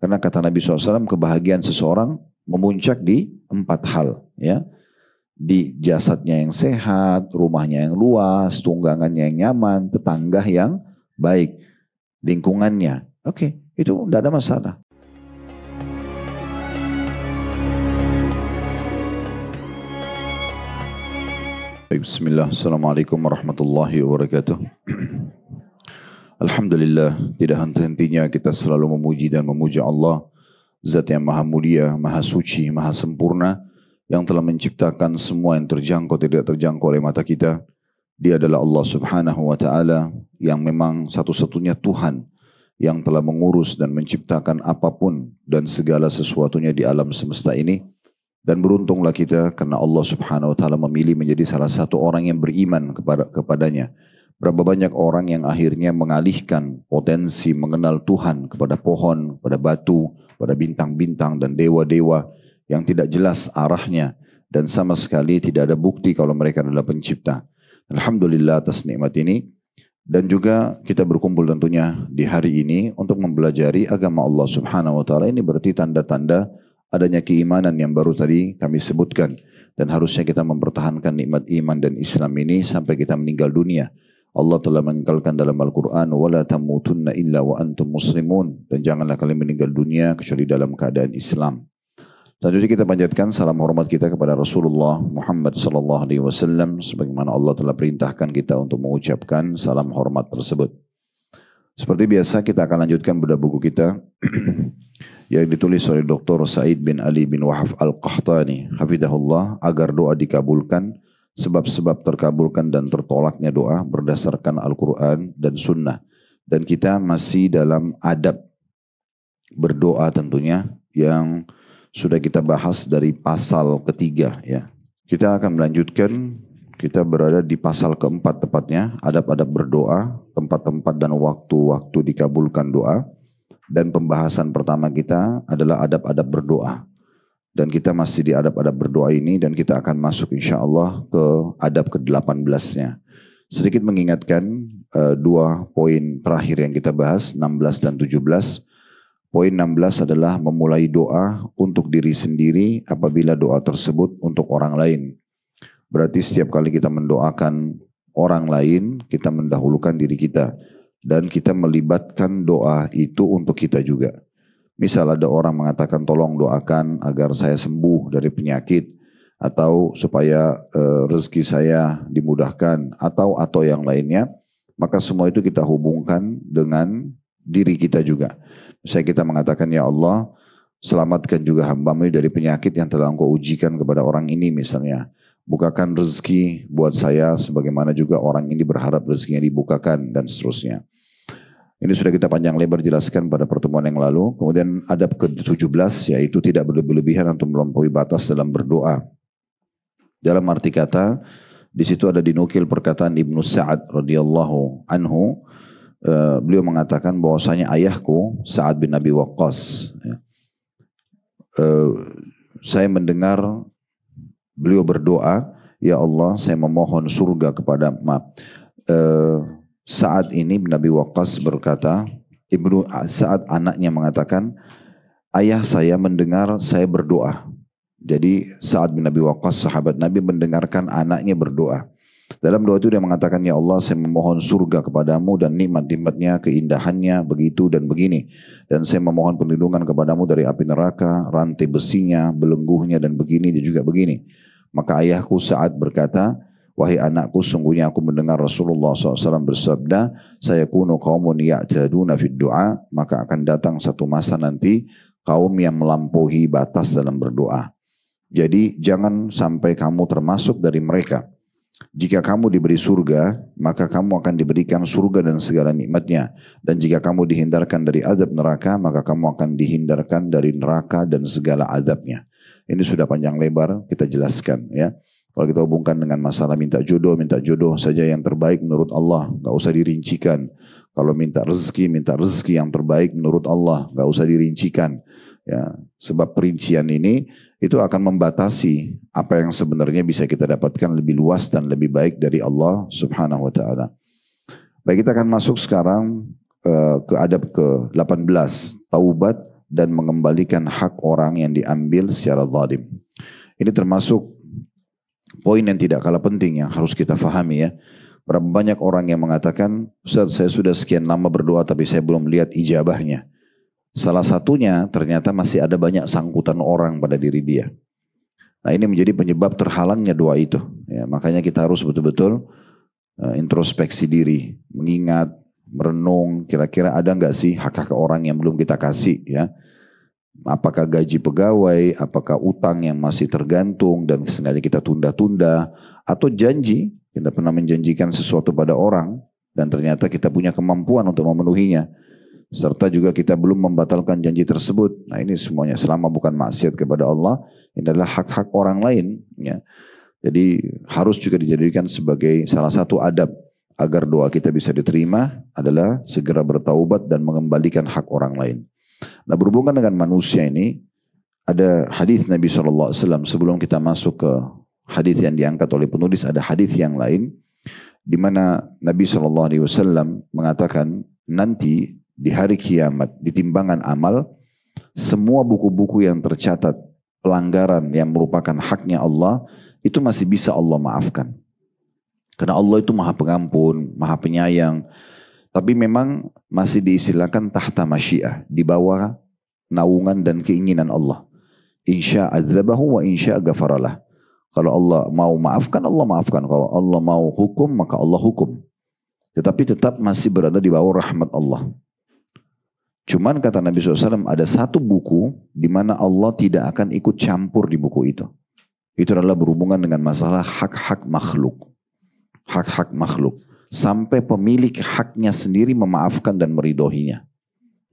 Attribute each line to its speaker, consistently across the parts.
Speaker 1: Karena kata Nabi SAW, kebahagiaan seseorang memuncak di 4 hal. Ya. Di jasadnya yang sehat, rumahnya yang luas, tunggangannya yang nyaman, tetangga yang baik, lingkungannya. Oke, itu tidak ada masalah. Bismillah, Assalamualaikum warahmatullahi wabarakatuh. Alhamdulillah, tidak henti-hentinya kita selalu memuji dan memuja Allah, Zat yang maha mulia, maha suci, maha sempurna, yang telah menciptakan semua yang terjangkau tidak terjangkau oleh mata kita. Dia adalah Allah Subhanahu wa Ta'ala yang memang satu-satunya Tuhan yang telah mengurus dan menciptakan apapun dan segala sesuatunya di alam semesta ini. Dan beruntunglah kita karena Allah Subhanahu wa Ta'ala memilih menjadi salah satu orang yang beriman kepadanya. Berapa banyak orang yang akhirnya mengalihkan potensi mengenal Tuhan kepada pohon, pada batu, pada bintang-bintang dan dewa-dewa yang tidak jelas arahnya dan sama sekali tidak ada bukti kalau mereka adalah pencipta. Alhamdulillah atas nikmat ini. Dan juga kita berkumpul tentunya di hari ini untuk mempelajari agama Allah Subhanahu wa Ta'ala. Ini berarti tanda-tanda adanya keimanan yang baru tadi kami sebutkan. Dan harusnya kita mempertahankan nikmat iman dan Islam ini sampai kita meninggal dunia. Allah telah meninggalkan dalam Al-Quran, وَلَا تَمُوتُنَّ إِلَّا وَأَنْتُمْ مُسْلِمُونَ. Dan janganlah kalian meninggal dunia kecuali dalam keadaan Islam. Selanjutnya kita panjatkan salam hormat kita kepada Rasulullah Muhammad SAW, sebagaimana Allah telah perintahkan kita untuk mengucapkan salam hormat tersebut. Seperti biasa kita akan lanjutkan bedah buku kita yang ditulis oleh Dr. Said bin Ali bin Wahab Al-Qahtani, hafidahullah, agar doa dikabulkan, sebab-sebab terkabulkan dan tertolaknya doa berdasarkan Al-Quran dan Sunnah. Dan kita masih dalam adab berdoa tentunya yang sudah kita bahas dari pasal ketiga. Ya. Kita akan melanjutkan, kita berada di pasal keempat tepatnya, adab-adab berdoa, tempat-tempat dan waktu-waktu dikabulkan doa. Dan pembahasan pertama kita adalah adab-adab berdoa. Dan kita masih di adab-adab berdoa ini dan kita akan masuk insya Allah ke adab ke-18-nya. Sedikit mengingatkan 2 poin terakhir yang kita bahas, 16 dan 17. Poin 16 adalah memulai doa untuk diri sendiri apabila doa tersebut untuk orang lain. Berarti setiap kali kita mendoakan orang lain, kita mendahulukan diri kita. Dan kita melibatkan doa itu untuk kita juga. Misal ada orang mengatakan tolong doakan agar saya sembuh dari penyakit atau supaya rezeki saya dimudahkan atau yang lainnya, maka semua itu kita hubungkan dengan diri kita juga. Misalnya kita mengatakan ya Allah selamatkan juga hamba-Mu dari penyakit yang telah Engkau ujikan kepada orang ini misalnya. Bukakan rezeki buat saya sebagaimana juga orang ini berharap rezekinya dibukakan dan seterusnya. Ini sudah kita panjang lebar jelaskan pada pertemuan yang lalu. Kemudian adab ke-17 yaitu tidak berlebihan atau melampaui batas dalam berdoa. Dalam arti kata, di situ ada dinukil perkataan Ibnu Sa'ad radhiyallahu anhu. Beliau mengatakan bahwasanya ayahku Sa'ad bin Abi Waqqas, saya mendengar beliau berdoa, ya Allah saya memohon surga kepada Sa'ad ini bin Abi Waqqas berkata, Ibnu Sa'ad anaknya mengatakan, ayah saya mendengar saya berdoa. Jadi Sa'ad bin Abi Waqqas sahabat Nabi mendengarkan anaknya berdoa. Dalam doa itu dia mengatakan, ya Allah saya memohon surga kepadamu dan nikmat-nikmatnya, keindahannya, begitu dan begini. Dan saya memohon perlindungan kepadamu dari api neraka, rantai besinya, belenggunya dan begini dan juga begini. Maka ayahku Sa'ad berkata, wahai anakku, sungguhnya aku mendengar Rasulullah SAW bersabda, saya kunu qaumun ya'taduna fid du'a, maka akan datang satu masa nanti kaum yang melampaui batas dalam berdoa. Jadi jangan sampai kamu termasuk dari mereka. Jika kamu diberi surga, maka kamu akan diberikan surga dan segala nikmatnya. Dan jika kamu dihindarkan dari azab neraka, maka kamu akan dihindarkan dari neraka dan segala azabnya. Ini sudah panjang lebar kita jelaskan ya. Kalau kita hubungkan dengan masalah minta jodoh saja yang terbaik menurut Allah, gak usah dirincikan. Kalau minta rezeki yang terbaik menurut Allah, gak usah dirincikan. Ya, sebab perincian ini itu akan membatasi apa yang sebenarnya bisa kita dapatkan lebih luas dan lebih baik dari Allah Subhanahu wa Ta'ala. Baik, kita akan masuk sekarang ke adab ke-18, taubat dan mengembalikan hak orang yang diambil secara zalim. Ini termasuk poin yang tidak kalah penting yang harus kita fahami ya. Berapa banyak orang yang mengatakan, Ustaz saya sudah sekian lama berdoa tapi saya belum lihat ijabahnya. Salah satunya ternyata masih ada banyak sangkutan orang pada diri dia. Nah ini menjadi penyebab terhalangnya doa itu. Ya, makanya kita harus betul-betul introspeksi diri, mengingat, merenung, kira-kira ada nggak sih hak-hak orang yang belum kita kasih ya. Apakah gaji pegawai, apakah utang yang masih tergantung dan sengaja kita tunda-tunda, atau janji, kita pernah menjanjikan sesuatu pada orang dan ternyata kita punya kemampuan untuk memenuhinya. Serta juga kita belum membatalkan janji tersebut. Nah ini semuanya selama bukan maksiat kepada Allah, ini adalah hak-hak orang lain. Ya. Jadi harus juga dijadikan sebagai salah satu adab agar doa kita bisa diterima adalah segera bertaubat dan mengembalikan hak orang lain. Nah berhubungan dengan manusia ini, ada hadis Nabi SAW sebelum kita masuk ke hadis yang diangkat oleh penulis, ada hadis yang lain di mana Nabi SAW mengatakan nanti di hari kiamat, di timbangan amal, semua buku-buku yang tercatat pelanggaran yang merupakan haknya Allah, itu masih bisa Allah maafkan. Karena Allah itu maha pengampun, maha penyayang. Tapi memang masih diistilahkan tahta masyiah, di bawah naungan dan keinginan Allah. Insya azabahu wa insya ghafaralah. Kalau Allah mau maafkan, Allah maafkan. Kalau Allah mau hukum, maka Allah hukum. Tetapi tetap masih berada di bawah rahmat Allah. Cuman kata Nabi SAW ada satu buku di mana Allah tidak akan ikut campur di buku itu. Itu adalah berhubungan dengan masalah hak-hak makhluk. Hak-hak makhluk. Sampai pemilik haknya sendiri memaafkan dan meridhoinya.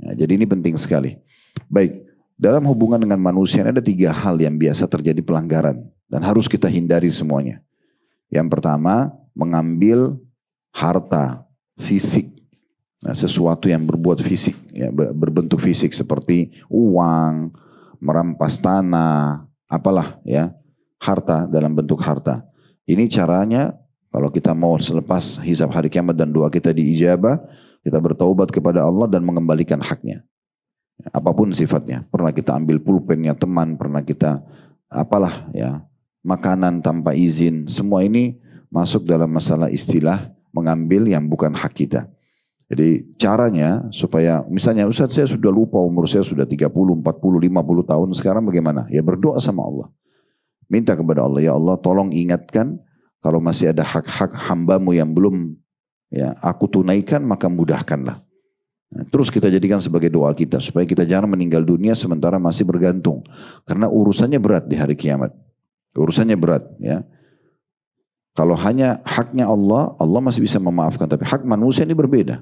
Speaker 1: Ya, jadi ini penting sekali. Baik, dalam hubungan dengan manusia ada 3 hal yang biasa terjadi pelanggaran. Dan harus kita hindari semuanya. Yang pertama, mengambil harta fisik. Nah, sesuatu yang berbuat fisik, ya, berbentuk fisik seperti uang, merampas tanah, apalah ya, harta dalam bentuk harta. Ini caranya kalau kita mau selepas hisab hari kiamat dan doa kita diijabah, kita bertaubat kepada Allah dan mengembalikan haknya. Apapun sifatnya, pernah kita ambil pulpennya teman, pernah kita apalah ya, makanan tanpa izin, semua ini masuk dalam masalah istilah mengambil yang bukan hak kita. Jadi caranya supaya misalnya Ustaz saya sudah lupa umur saya sudah 30, 40, 50 tahun sekarang bagaimana? Ya berdoa sama Allah. Minta kepada Allah, ya Allah tolong ingatkan kalau masih ada hak-hak hambamu yang belum ya aku tunaikan maka mudahkanlah. Nah, terus kita jadikan sebagai doa kita supaya kita jangan meninggal dunia sementara masih bergantung. Karena urusannya berat di hari kiamat. Urusannya berat ya. Kalau hanya haknya Allah, Allah masih bisa memaafkan. Tapi hak manusia ini berbeda.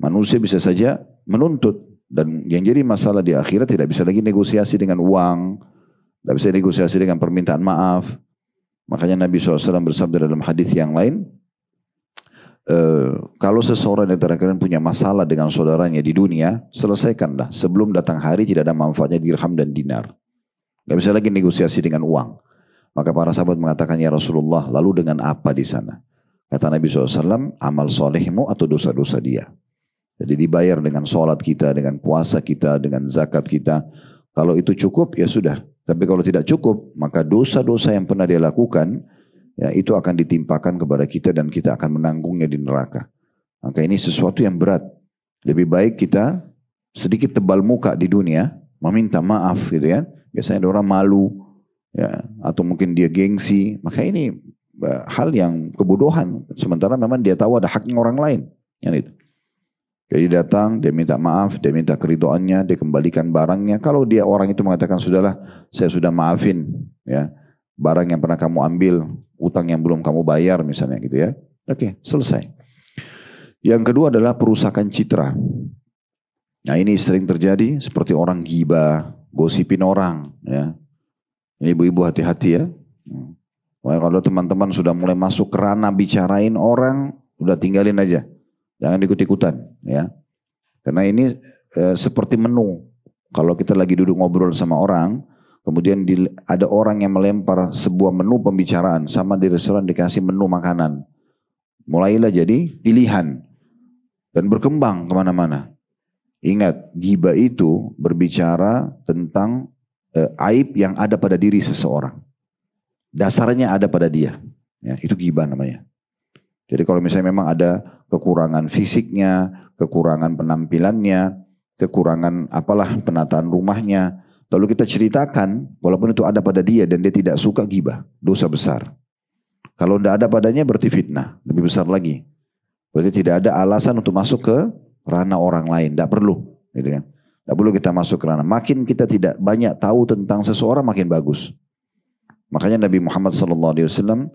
Speaker 1: Manusia bisa saja menuntut. Dan yang jadi masalah di akhirat tidak bisa lagi negosiasi dengan uang. Tidak bisa negosiasi dengan permintaan maaf. Makanya Nabi SAW bersabda dalam hadis yang lain. Kalau seseorang yang terakhir punya masalah dengan saudaranya di dunia, selesaikanlah. Sebelum datang hari tidak ada manfaatnya dirham dan dinar. Tidak bisa lagi negosiasi dengan uang. Maka para sahabat mengatakan, ya Rasulullah, lalu dengan apa di sana? Kata Nabi SAW, amal solehmu atau dosa-dosa dia. Jadi dibayar dengan sholat kita, dengan puasa kita, dengan zakat kita. Kalau itu cukup, ya sudah. Tapi kalau tidak cukup, maka dosa-dosa yang pernah dia lakukan, ya itu akan ditimpakan kepada kita dan kita akan menanggungnya di neraka. Maka ini sesuatu yang berat. Lebih baik kita sedikit tebal muka di dunia, meminta maaf gitu ya. Biasanya ada orang malu, ya, atau mungkin dia gengsi. Maka ini hal yang kebodohan. Sementara memang dia tahu ada haknya orang lain. Yang itu. Jadi datang, dia minta maaf, dia minta keridoannya, dia kembalikan barangnya. Kalau dia orang itu mengatakan, sudahlah saya sudah maafin ya, barang yang pernah kamu ambil, utang yang belum kamu bayar misalnya gitu ya. Oke, selesai. Yang kedua adalah perusakan citra. Nah ini sering terjadi seperti orang gibah, gosipin orang ya. Ini ibu-ibu hati-hati ya. Kalau teman-teman sudah mulai masuk ke ranah bicarain orang, udah tinggalin aja. Jangan ikut-ikutan ya. Karena ini seperti menu. Kalau kita lagi duduk ngobrol sama orang, kemudian ada orang yang melempar sebuah menu pembicaraan, sama di restoran dikasih menu makanan. Mulailah jadi pilihan dan berkembang kemana-mana. Ingat, ghibah itu berbicara tentang aib yang ada pada diri seseorang. Dasarnya ada pada dia. Ya, itu ghibah namanya. Jadi kalau misalnya memang ada kekurangan fisiknya, kekurangan penampilannya, kekurangan apalah penataan rumahnya, lalu kita ceritakan, walaupun itu ada pada dia dan dia tidak suka, ghibah, dosa besar. Kalau tidak ada padanya berarti fitnah, lebih besar lagi. Berarti tidak ada alasan untuk masuk ke ranah orang lain, tidak perlu. Gitu kan? Tidak perlu kita masuk ke ranah. Makin kita tidak banyak tahu tentang seseorang, makin bagus. Makanya Nabi Muhammad SAW,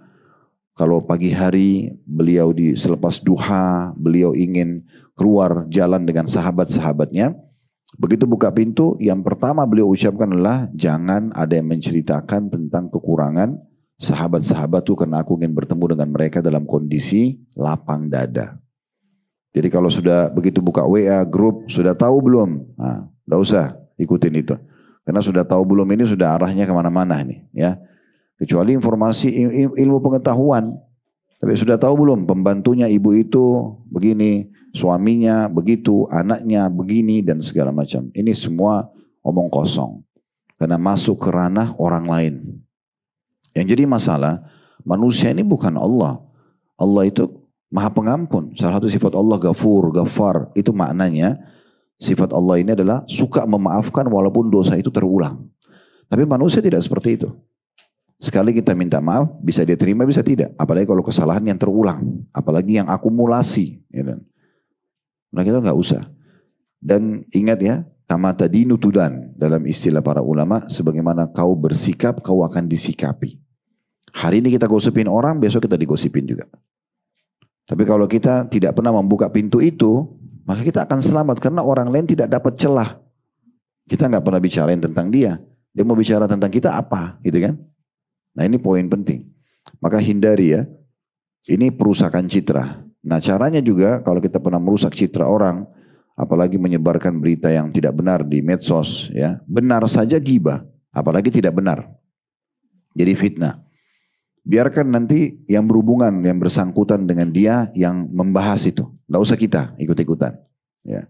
Speaker 1: kalau pagi hari beliau selepas duha, beliau ingin keluar jalan dengan sahabat-sahabatnya. Begitu buka pintu, yang pertama beliau ucapkan adalah, jangan ada yang menceritakan tentang kekurangan sahabat-sahabatku karena aku ingin bertemu dengan mereka dalam kondisi lapang dada. Jadi kalau sudah begitu buka WA, grup, sudah tahu belum? Nah, tidak usah ikutin itu. Karena sudah tahu belum ini sudah arahnya kemana-mana nih. Ya. Kecuali informasi ilmu pengetahuan. Tapi sudah tahu belum pembantunya ibu itu begini, suaminya begitu, anaknya begini dan segala macam. Ini semua omong kosong. Karena masuk ke ranah orang lain. Yang jadi masalah, manusia ini bukan Allah. Allah itu Maha Pengampun. Salah satu sifat Allah Ghafur, Ghaffar. Itu maknanya sifat Allah ini adalah suka memaafkan walaupun dosa itu terulang. Tapi manusia tidak seperti itu. Sekali kita minta maaf, bisa dia terima, bisa tidak. Apalagi kalau kesalahan yang terulang. Apalagi yang akumulasi. Ya, nah kita nggak usah. Dan ingat ya, kama tadinu tudan. Dalam istilah para ulama, sebagaimana kau bersikap, kau akan disikapi. Hari ini kita gosipin orang, besok kita digosipin juga. Tapi kalau kita tidak pernah membuka pintu itu, maka kita akan selamat. Karena orang lain tidak dapat celah. Kita nggak pernah bicarain tentang dia. Dia mau bicara tentang kita apa, gitu kan? Nah ini poin penting. Maka hindari ya. Ini perusakan citra. Nah caranya juga kalau kita pernah merusak citra orang, apalagi menyebarkan berita yang tidak benar di medsos, ya benar saja ghibah, apalagi tidak benar. Jadi fitnah. Biarkan nanti yang berhubungan, yang bersangkutan dengan dia yang membahas itu. Tidak usah kita ikut-ikutan. Ya.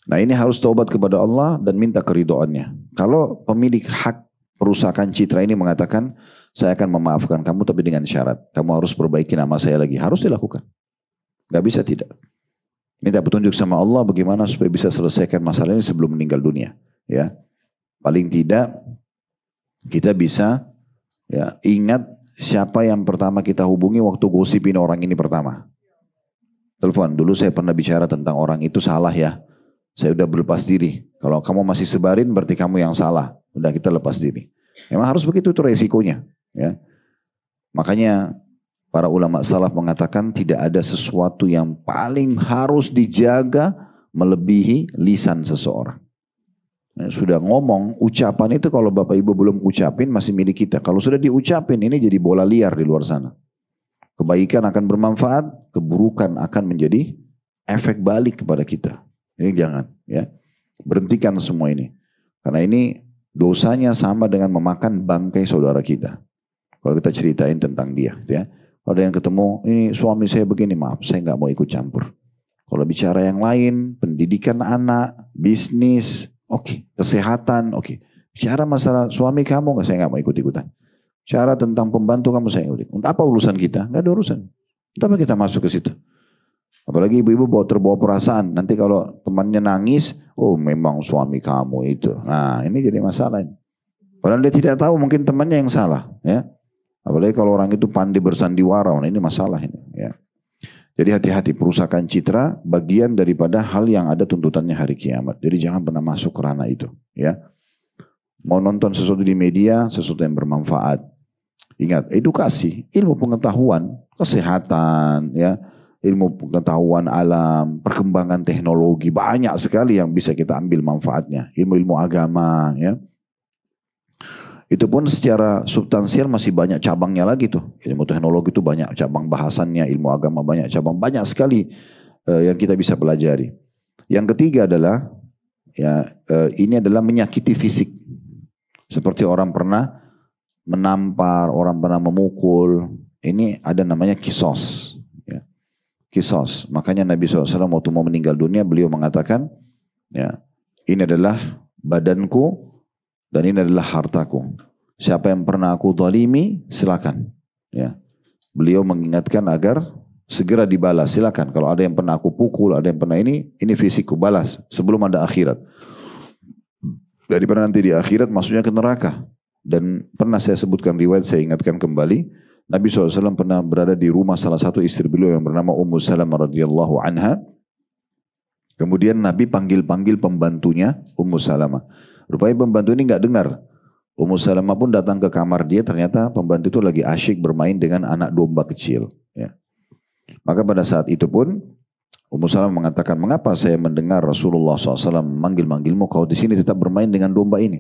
Speaker 1: Nah ini harus taubat kepada Allah dan minta keridhoannya. Kalau pemilik hak perusakan citra ini mengatakan, saya akan memaafkan kamu tapi dengan syarat. Kamu harus perbaiki nama saya lagi. Harus dilakukan. Gak bisa tidak. Minta petunjuk sama Allah bagaimana supaya bisa selesaikan masalah ini sebelum meninggal dunia. Ya, paling tidak kita bisa ya ingat siapa yang pertama kita hubungi waktu gosipin orang ini pertama. Telepon, dulu saya pernah bicara tentang orang itu salah ya. Saya udah berlepas diri. Kalau kamu masih sebarin berarti kamu yang salah. Udah kita lepas diri. Memang harus begitu, itu resikonya. Ya. Makanya para ulama salaf mengatakan tidak ada sesuatu yang paling harus dijaga melebihi lisan seseorang. Ya, sudah ngomong, ucapan itu kalau bapak ibu belum ucapin masih milik kita. Kalau sudah diucapin ini jadi bola liar di luar sana. Kebaikan akan bermanfaat, keburukan akan menjadi efek balik kepada kita. Ini jangan ya. Berhentikan semua ini. Karena ini dosanya sama dengan memakan bangkai saudara kita. Kalau kita ceritain tentang dia ya. Ada yang ketemu, ini suami saya begini, maaf saya nggak mau ikut campur. Kalau bicara yang lain, pendidikan anak, bisnis, oke. Kesehatan, oke. Bicara masalah suami kamu, saya nggak mau ikut-ikutan. Bicara tentang pembantu kamu, saya ikut. Untuk apa urusan kita? Nggak ada urusan. Untuk apa kita masuk ke situ? Apalagi ibu-ibu terbawa perasaan. Nanti kalau temannya nangis, oh memang suami kamu itu. Nah ini jadi masalah. Padahal dia tidak tahu, mungkin temannya yang salah. Ya. Apalagi kalau orang itu pandai bersandiwara, nah ini masalah ini. Ya. Jadi hati-hati, perusakan citra bagian daripada hal yang ada tuntutannya hari kiamat. Jadi jangan pernah masuk ke ranah itu. Ya. Mau nonton sesuatu di media, sesuatu yang bermanfaat. Ingat, edukasi, ilmu pengetahuan, kesehatan, ya, ilmu pengetahuan alam, perkembangan teknologi, banyak sekali yang bisa kita ambil manfaatnya. Ilmu-ilmu agama, ya. Itu pun secara substansial masih banyak cabangnya lagi tuh. Ilmu teknologi itu banyak cabang bahasannya, ilmu agama banyak cabang, banyak sekali yang kita bisa pelajari. Yang ketiga adalah ini adalah menyakiti fisik. Seperti orang pernah menampar, orang pernah memukul. Ini ada namanya kisos. Ya. Kisos. Makanya Nabi SAW waktu mau meninggal dunia beliau mengatakan, Ya. Ini adalah badanku dan ini adalah hartaku. Siapa yang pernah aku zalimi, silakan. Ya. Beliau mengingatkan agar segera dibalas. Silakan. Kalau ada yang pernah aku pukul, ada yang pernah ini fisikku balas sebelum ada akhirat. Daripada nanti di akhirat maksudnya ke neraka. Dan pernah saya sebutkan riwayat, saya ingatkan kembali. Nabi SAW pernah berada di rumah salah satu istri beliau yang bernama Ummu Salamah radhiyallahu anha. Kemudian Nabi panggil-panggil pembantunya Ummu Salamah. Rupanya pembantu ini nggak dengar. Ummu Salamah pun datang ke kamar dia, ternyata pembantu itu lagi asyik bermain dengan anak domba kecil. Ya. Maka pada saat itu pun Ummu Salamah mengatakan, mengapa saya mendengar Rasulullah SAW manggil-manggilmu, kau di sini tetap bermain dengan domba ini?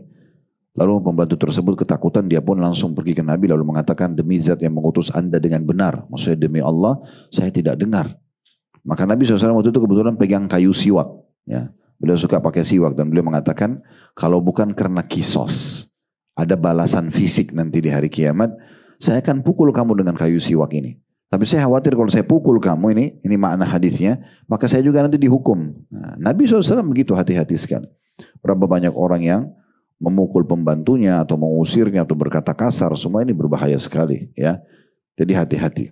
Speaker 1: Lalu pembantu tersebut ketakutan, dia pun langsung pergi ke Nabi lalu mengatakan, demi zat yang mengutus anda dengan benar. Maksudnya demi Allah, saya tidak dengar. Maka Nabi SAW waktu itu kebetulan pegang kayu siwak. Ya. Beliau suka pakai siwak dan beliau mengatakan, kalau bukan karena kisos, ada balasan fisik nanti di hari kiamat, saya akan pukul kamu dengan kayu siwak ini. Tapi saya khawatir kalau saya pukul kamu ini makna hadisnya, maka saya juga nanti dihukum. Nah, Nabi SAW begitu hati-hati sekali. Berapa banyak orang yang memukul pembantunya atau mengusirnya atau berkata kasar, semua ini berbahaya sekali. Ya, jadi hati-hati.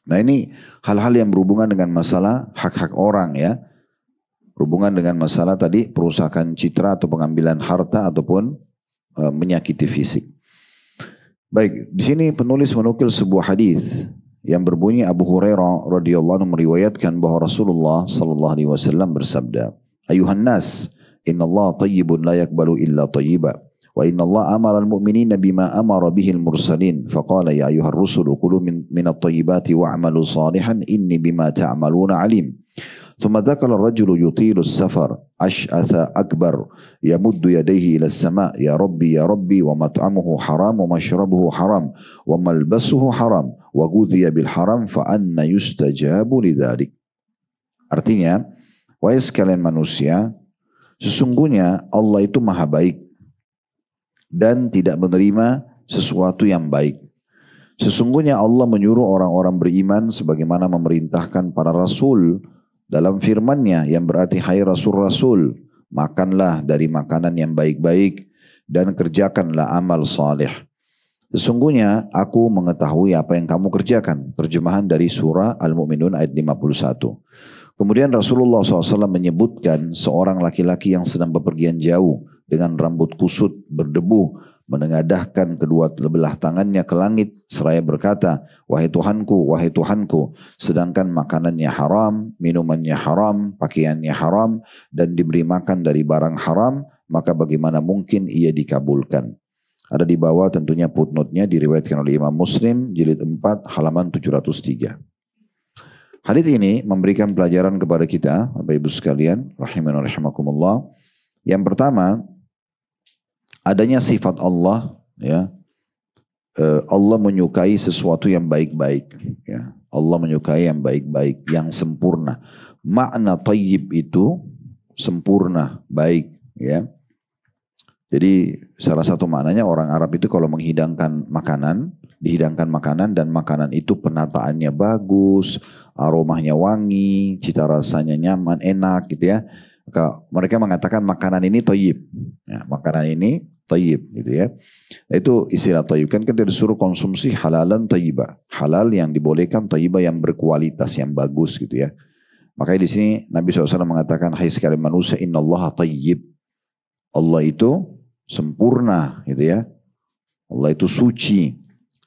Speaker 1: Nah ini hal-hal yang berhubungan dengan masalah hak-hak orang ya. Berhubungan dengan masalah tadi perusakan citra atau pengambilan harta ataupun menyakiti fisik. Baik, di sini penulis menukil sebuah hadis yang berbunyi Abu Hurairah radhiyallahu anhu meriwayatkan bahwa Rasulullah sallallahu alaihi wasallam bersabda, "Ayuhan nas, innallaha thayyibun la yaqbalu illa thayyiba, wa innallaha amara al-mu'minina bima amara bihi al-mursalin, faqala ya ayyuhar rusulu kulu min at-thayyibati wa'malu salihan inni bima ta'maluna alim." ثم ذكر الرجل يطيل السفر أشأث أكبر يمد يديه إلى السماء يا ربي ومطعمه حرام ومشربه حرام وملبسه حرام وغذي بالحرام فأنا يستجاب لذلك. Artinya, wahai sekalian manusia, sesungguhnya Allah itu maha baik dan tidak menerima sesuatu yang baik. Sesungguhnya Allah menyuruh orang-orang beriman sebagaimana memerintahkan para rasul dalam firman-Nya yang berarti hai rasul-rasul, makanlah dari makanan yang baik-baik dan kerjakanlah amal saleh. Sesungguhnya aku mengetahui apa yang kamu kerjakan. Terjemahan dari surah Al-Mu'minun ayat 51. Kemudian Rasulullah SAW menyebutkan seorang laki-laki yang sedang bepergian jauh dengan rambut kusut berdebu, menengadahkan kedua belah tangannya ke langit seraya berkata, wahai Tuhanku, sedangkan makanannya haram, minumannya haram, pakaiannya haram, dan diberi makan dari barang haram, maka bagaimana mungkin ia dikabulkan? Ada di bawah tentunya footnote-nya, diriwayatkan oleh Imam Muslim, jilid 4, halaman 703. Hadits ini memberikan pelajaran kepada kita, Bapak Ibu sekalian, rahimani wa rahimakumullah. Yang pertama, adanya sifat Allah, ya, Allah menyukai sesuatu yang baik-baik, ya. Allah menyukai yang baik-baik, yang sempurna. Makna thayyib itu sempurna, baik, ya. Jadi salah satu maknanya orang Arab itu kalau menghidangkan makanan, dihidangkan makanan dan makanan itu penataannya bagus, aromanya wangi, cita rasanya nyaman, enak, gitu ya. Mereka mengatakan makanan ini thayyib, ya, makanan ini thayyib, gitu ya. Itu istilah thayyib, kan kita disuruh konsumsi halalan thayyibah, halal yang dibolehkan, thayyibah yang berkualitas, yang bagus, gitu ya. Makanya di sini Nabi SAW mengatakan, hai sekalian manusia, innallaha thayyib, Allah itu sempurna, gitu ya. Allah itu suci,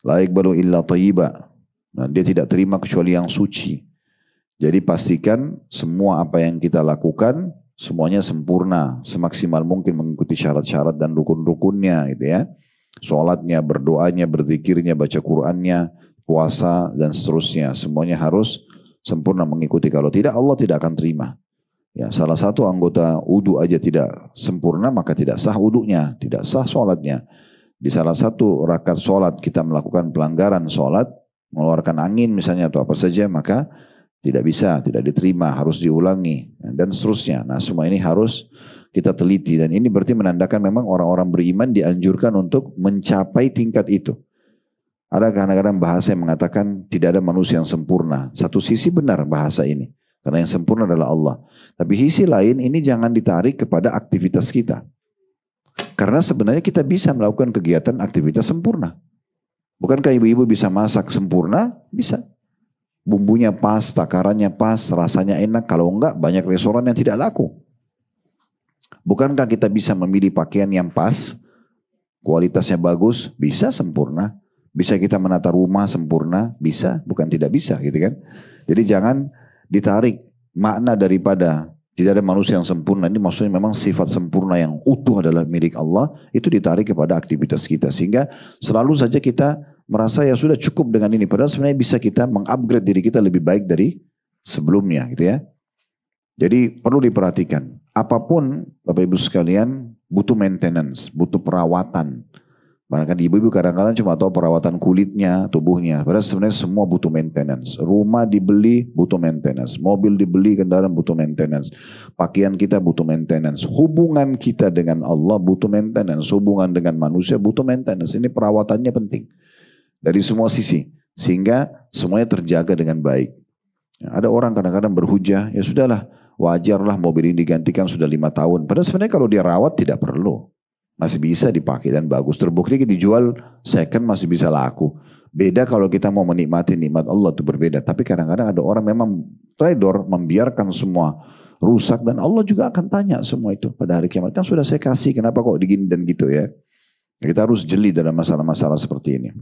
Speaker 1: la yaqbalu illa thayyibah. Nah, dia tidak terima kecuali yang suci. Jadi pastikan semua apa yang kita lakukan semuanya sempurna, semaksimal mungkin mengikuti syarat-syarat dan rukun-rukunnya, gitu ya. Sholatnya, berdoanya, berzikirnya, baca Qur'annya, puasa dan seterusnya, semuanya harus sempurna mengikuti. Kalau tidak, Allah tidak akan terima. Ya, salah satu anggota wudu aja tidak sempurna, maka tidak sah wudunya, tidak sah sholatnya. Di salah satu rakaat sholat kita melakukan pelanggaran sholat, mengeluarkan angin misalnya atau apa saja, maka tidak bisa, tidak diterima, harus diulangi, dan seterusnya. Nah, semua ini harus kita teliti, dan ini berarti menandakan memang orang-orang beriman dianjurkan untuk mencapai tingkat itu. Ada kadang-kadang bahasa yang mengatakan tidak ada manusia yang sempurna. Satu sisi benar bahasa ini, Karena yang sempurna adalah Allah. Tapi sisi lain ini jangan ditarik kepada aktivitas kita. Karena sebenarnya kita bisa melakukan kegiatan aktivitas sempurna. Bukankah ibu-ibu bisa masak sempurna? Bisa. Bumbunya pas, takarannya pas, rasanya enak. Kalau enggak, banyak restoran yang tidak laku. Bukankah kita bisa memilih pakaian yang pas, kualitasnya bagus, bisa sempurna. Bisa kita menata rumah sempurna, bisa, bukan tidak bisa gitu kan. Jadi jangan ditarik makna daripada tidak ada manusia yang sempurna. Ini maksudnya memang sifat sempurna yang utuh adalah milik Allah, itu ditarik kepada aktivitas kita. Sehingga selalu saja kita merasa ya sudah cukup dengan ini. Padahal sebenarnya bisa kita mengupgrade diri kita lebih baik dari sebelumnya gitu ya. Jadi perlu diperhatikan. Apapun Bapak Ibu sekalian butuh maintenance, butuh perawatan. Bahkan ibu-ibu kadang-kadang cuma tahu perawatan kulitnya, tubuhnya. Padahal sebenarnya semua butuh maintenance. Rumah dibeli butuh maintenance. Mobil dibeli, kendaraan butuh maintenance. Pakaian kita butuh maintenance. Hubungan kita dengan Allah butuh maintenance. Hubungan dengan manusia butuh maintenance. Ini perawatannya penting. Dari semua sisi. Sehingga semuanya terjaga dengan baik. Ada orang kadang-kadang berhujah, ya sudahlah, wajarlah mobil ini digantikan sudah 5 tahun. Padahal sebenarnya kalau dia rawat tidak perlu. Masih bisa dipakai dan bagus. Terbukti dijual second masih bisa laku. Beda kalau kita mau menikmati nikmat Allah itu berbeda. Tapi kadang-kadang ada orang memang trader membiarkan semua rusak. Dan Allah juga akan tanya semua itu pada hari kiamat. Kan sudah saya kasih, kenapa kok digini dan gitu ya. Kita harus jeli dalam masalah-masalah seperti ini.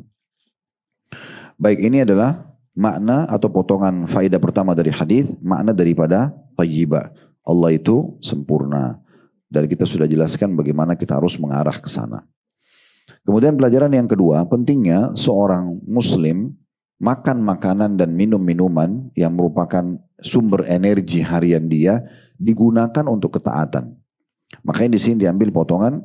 Speaker 1: Baik, ini adalah makna atau potongan faedah pertama dari hadis, makna daripada thayyibah. Allah itu sempurna. Dan kita sudah jelaskan bagaimana kita harus mengarah ke sana. Kemudian pelajaran yang kedua, pentingnya seorang muslim makan makanan dan minum minuman yang merupakan sumber energi harian dia digunakan untuk ketaatan. Makanya di sini diambil potongan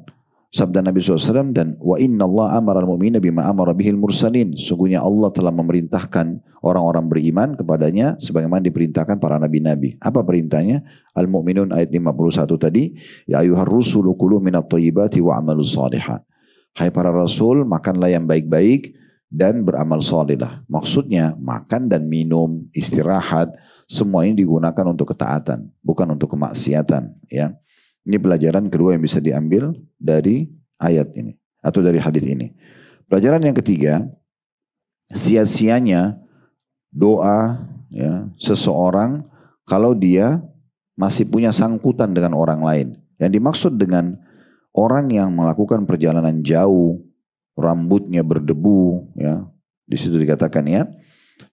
Speaker 1: sabda Nabi SAW dan wa inna Allah amara al-mu'mina bima amara bihil mursalin. Sungguhnya Allah telah memerintahkan orang-orang beriman kepadanya sebagaimana diperintahkan para nabi-nabi. Apa perintahnya? Al-Mu'minun ayat 51 tadi, ya ayyuhar rusulu kulu minat thayyibati wa amalus salihah. Hai para rasul, makanlah yang baik-baik dan beramal salihlah. Maksudnya makan dan minum, istirahat, semua ini digunakan untuk ketaatan, bukan untuk kemaksiatan, ya. Ini pelajaran kedua yang bisa diambil dari ayat ini atau dari hadis ini. Pelajaran yang ketiga, sia-sianya doa ya, seseorang kalau dia masih punya sangkutan dengan orang lain. Yang dimaksud dengan orang yang melakukan perjalanan jauh, rambutnya berdebu, ya, di situ dikatakan ya.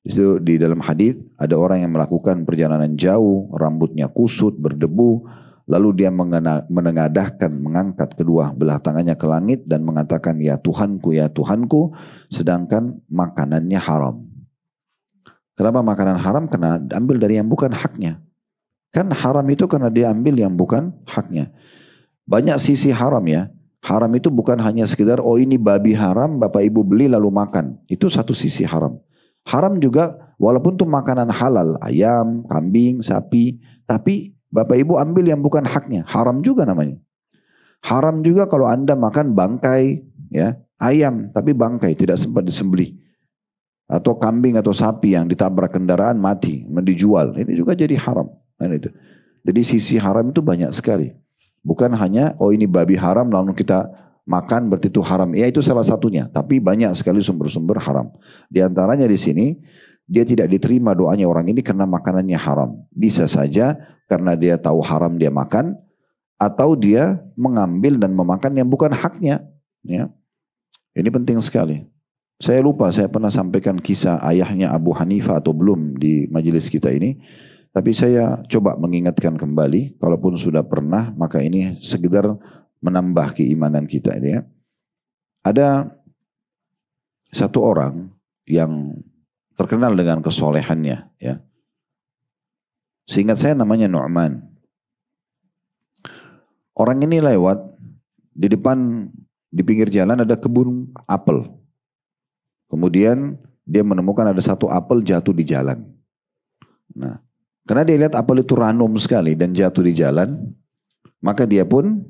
Speaker 1: Di situ di dalam hadis ada orang yang melakukan perjalanan jauh, rambutnya kusut, berdebu. Lalu dia menengadahkan, mengangkat kedua belah tangannya ke langit dan mengatakan ya Tuhanku, sedangkan makanannya haram. Kenapa makanan haram? Karena diambil dari yang bukan haknya. Kan haram itu karena dia ambil yang bukan haknya. Banyak sisi haram ya. Haram itu bukan hanya sekedar oh ini babi haram, bapak ibu beli lalu makan. Itu satu sisi haram. Haram juga walaupun itu makanan halal, ayam, kambing, sapi, tapi bapak ibu ambil yang bukan haknya, haram juga namanya. Haram juga kalau Anda makan bangkai, ya, ayam tapi bangkai tidak sempat disembelih. Atau kambing atau sapi yang ditabrak kendaraan mati, dijual. Ini juga jadi haram. Jadi sisi haram itu banyak sekali. Bukan hanya oh ini babi haram lalu kita makan berarti itu haram. Ya itu salah satunya, tapi banyak sekali sumber-sumber haram. Di antaranya di sini dia tidak diterima doanya orang ini karena makanannya haram. Bisa saja karena dia tahu haram dia makan, atau dia mengambil dan memakan yang bukan haknya. Ya. Ini penting sekali. Saya lupa saya pernah sampaikan kisah ayahnya Abu Hanifah atau belum di majelis kita ini. Tapi saya coba mengingatkan kembali. Kalaupun sudah pernah maka ini sekedar menambah keimanan kita ini ya. Ada satu orang yang terkenal dengan kesolehannya ya. Seingat saya namanya Nu'man. Orang ini lewat di depan di pinggir jalan ada kebun apel. Kemudian dia menemukan ada satu apel jatuh di jalan. Nah, karena dia lihat apel itu ranum sekali dan jatuh di jalan, maka dia pun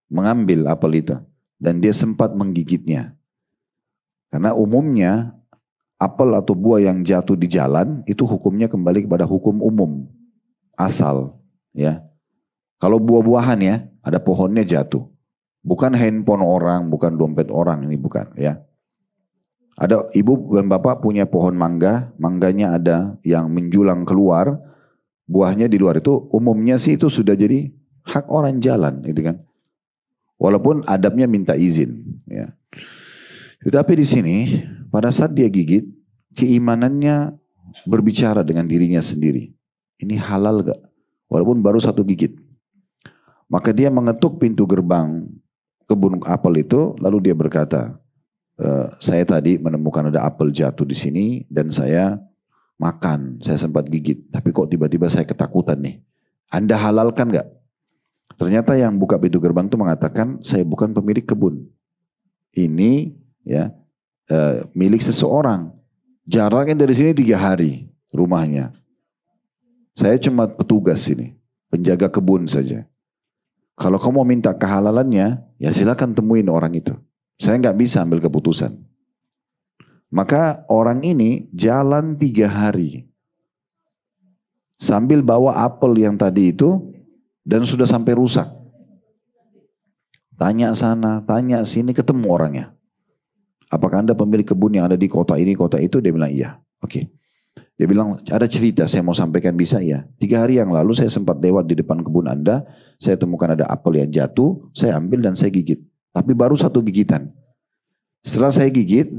Speaker 1: mengambil apel itu dan dia sempat menggigitnya. Karena umumnya apel atau buah yang jatuh di jalan itu hukumnya kembali kepada hukum umum. asal, ya. Kalau buah-buahan ya, ada pohonnya jatuh. Bukan handphone orang, bukan dompet orang, ini bukan, ya. Ada ibu dan bapak punya pohon mangga, mangganya ada yang menjulang keluar, buahnya di luar itu, umumnya sih itu sudah jadi hak orang jalan, gitu kan. Walaupun adabnya minta izin, ya. Tetapi di sini, pada saat dia gigit, keimanannya berbicara dengan dirinya sendiri. Ini halal gak? Walaupun baru satu gigit. Maka dia mengetuk pintu gerbang kebun apel itu, lalu dia berkata, saya tadi menemukan ada apel jatuh di sini dan saya makan, saya sempat gigit, tapi kok tiba-tiba saya ketakutan nih. Anda halalkan gak? Ternyata yang buka pintu gerbang itu mengatakan, saya bukan pemilik kebun. Ini ya milik seseorang. Jaraknya dari sini 3 hari rumahnya. Saya cuma petugas sini, penjaga kebun saja. Kalau kamu mau minta kehalalannya, ya silakan temuin orang itu. Saya nggak bisa ambil keputusan. Maka orang ini jalan 3 hari. Sambil bawa apel yang tadi itu, dan sudah sampai rusak. Tanya sana, tanya sini, ketemu orangnya. Apakah Anda pemilik kebun yang ada di kota ini, kota itu? Dia bilang iya. Oke. Dia bilang ada cerita saya mau sampaikan, bisa ya. 3 hari yang lalu saya sempat lewat di depan kebun Anda. Saya temukan ada apel yang jatuh. Saya ambil dan saya gigit. Tapi baru 1 gigitan. Setelah saya gigit,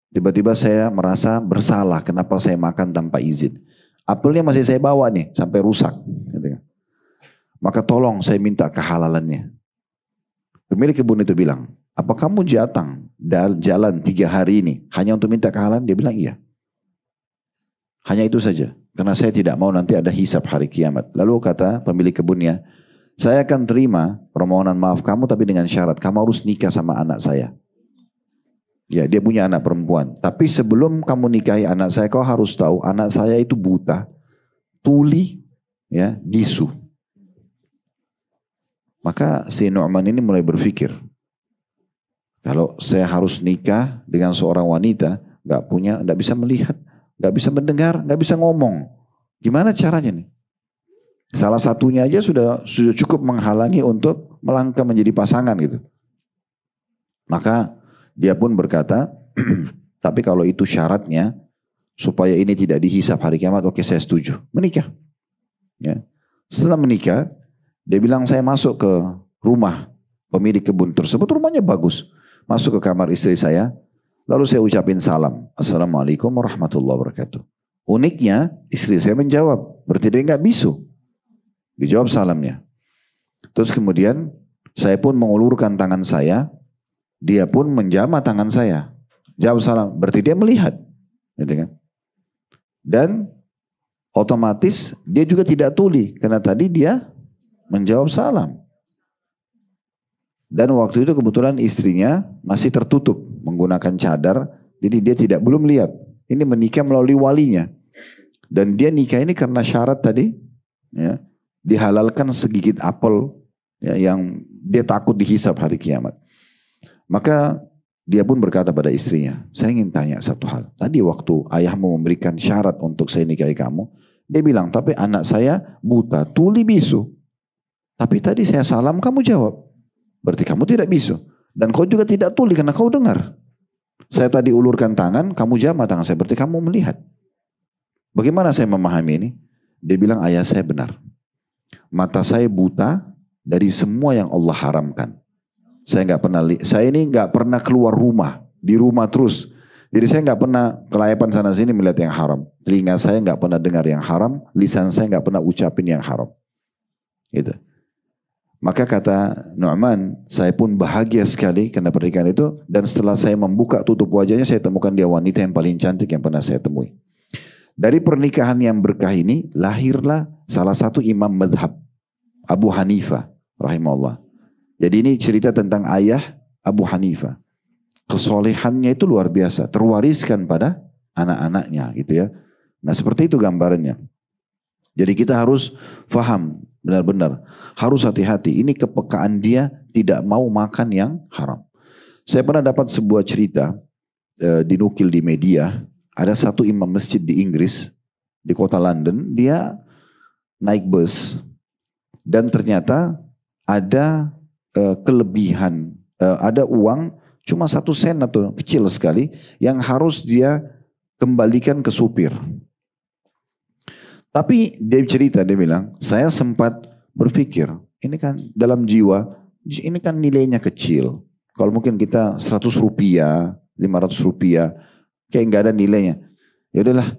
Speaker 1: tiba-tiba saya merasa bersalah. Kenapa saya makan tanpa izin. Apelnya masih saya bawa nih sampai rusak. Maka tolong saya minta kehalalannya. Pemilik kebun itu bilang, apa kamu jalan 3 hari ini hanya untuk minta kehalalan? Dia bilang iya. Hanya itu saja. Karena saya tidak mau nanti ada hisab hari kiamat. Lalu kata pemilik kebunnya, saya akan terima permohonan maaf kamu tapi dengan syarat kamu harus nikah sama anak saya. Ya, dia punya anak perempuan. Tapi sebelum kamu nikahi anak saya, kau harus tahu anak saya itu buta, tuli, ya, bisu. Maka si Nu'man ini mulai berpikir, kalau saya harus nikah dengan seorang wanita, nggak bisa melihat, nggak bisa mendengar, nggak bisa ngomong. Gimana caranya nih? Salah satunya aja sudah cukup menghalangi untuk melangkah menjadi pasangan gitu. Maka dia pun berkata, tapi kalau itu syaratnya supaya ini tidak dihisap hari kiamat, oke saya setuju. Menikah. Ya. Setelah menikah, dia bilang saya masuk ke rumah pemilik kebun tersebut, rumahnya bagus. Masuk ke kamar istri saya, lalu saya ucapin salam. Assalamualaikum warahmatullahi wabarakatuh. Uniknya istri saya menjawab, berarti dia nggak bisu. Dijawab salamnya. Terus kemudian saya pun mengulurkan tangan saya, dia pun menjamah tangan saya. Jawab salam, berarti dia melihat. Gitu kan? Dan otomatis dia juga tidak tuli, karena tadi dia menjawab salam. Dan waktu itu kebetulan istrinya masih tertutup menggunakan cadar, jadi dia belum lihat. Ini menikah melalui walinya. Dan dia nikah ini karena syarat tadi, ya, dihalalkan segigit apel, ya, yang dia takut dihisap hari kiamat. Maka dia pun berkata pada istrinya, saya ingin tanya satu hal. Tadi waktu ayahmu memberikan syarat untuk saya nikahi kamu, dia bilang, tapi anak saya buta, tuli, bisu. Tapi tadi saya salam, kamu jawab. Berarti kamu tidak bisu. Dan kau juga tidak tuli karena kau dengar. Saya tadi ulurkan tangan, kamu jamah tangan saya. Berarti kamu melihat. Bagaimana saya memahami ini? Dia bilang, ayah saya benar. Mata saya buta dari semua yang Allah haramkan. Saya ini nggak pernah keluar rumah, di rumah terus. Jadi saya nggak pernah kelayapan sana sini melihat yang haram. Telinga saya nggak pernah dengar yang haram, lisan saya nggak pernah ucapin yang haram. Gitu. Maka kata Nu'man, saya pun bahagia sekali karena pernikahan itu. Dan setelah saya membuka tutup wajahnya, saya temukan dia wanita yang paling cantik yang pernah saya temui. Dari pernikahan yang berkah ini, lahirlah salah satu imam madhab, Abu Hanifah rahimahullah. Jadi ini cerita tentang ayah Abu Hanifah. Kesolehannya itu luar biasa, terwariskan pada anak-anaknya gitu ya. Nah seperti itu gambarannya. Jadi kita harus faham benar-benar, harus hati-hati. Ini kepekaan dia tidak mau makan yang haram. Saya pernah dapat sebuah cerita dinukil di media. Ada satu imam masjid di Inggris, di kota London, dia naik bus dan ternyata ada kelebihan, ada uang cuma 1 sen atau kecil sekali yang harus dia kembalikan ke supir. Tapi dia cerita, dia bilang, saya sempat berpikir, ini kan dalam jiwa, ini kan nilainya kecil. Kalau mungkin kita 100 rupiah, 500 rupiah, kayak nggak ada nilainya. Ya udahlah,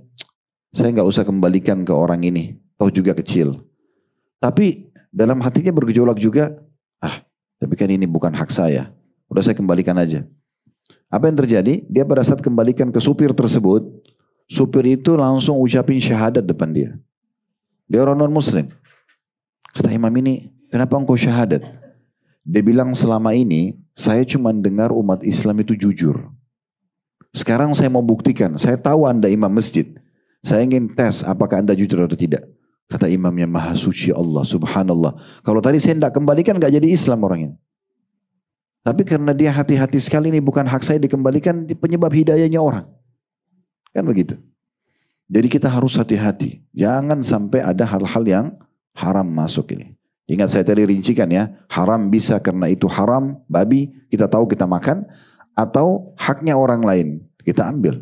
Speaker 1: saya nggak usah kembalikan ke orang ini, toh juga kecil. Tapi dalam hatinya bergejolak juga, tapi kan ini bukan hak saya. Udah saya kembalikan aja. Apa yang terjadi? Dia pada saat kembalikan ke supir tersebut, supir itu langsung ucapin syahadat depan dia. Dia orang non-muslim. Kata imam ini, kenapa engkau syahadat? Dia bilang selama ini saya cuma dengar umat Islam itu jujur. Sekarang saya mau buktikan, saya tahu anda imam masjid. Saya ingin tes apakah anda jujur atau tidak. Kata imamnya, maha suci Allah, subhanallah. Kalau tadi saya tidak kembalikan gak jadi Islam orang ini. Tapi karena dia hati-hati sekali, ini bukan hak saya dikembalikan, penyebab hidayahnya orang. Kan begitu. Jadi kita harus hati-hati. Jangan sampai ada hal-hal yang haram masuk ini. Ingat saya tadi rincikan ya. Haram bisa karena itu haram, babi, kita tahu kita makan. Atau haknya orang lain, kita ambil.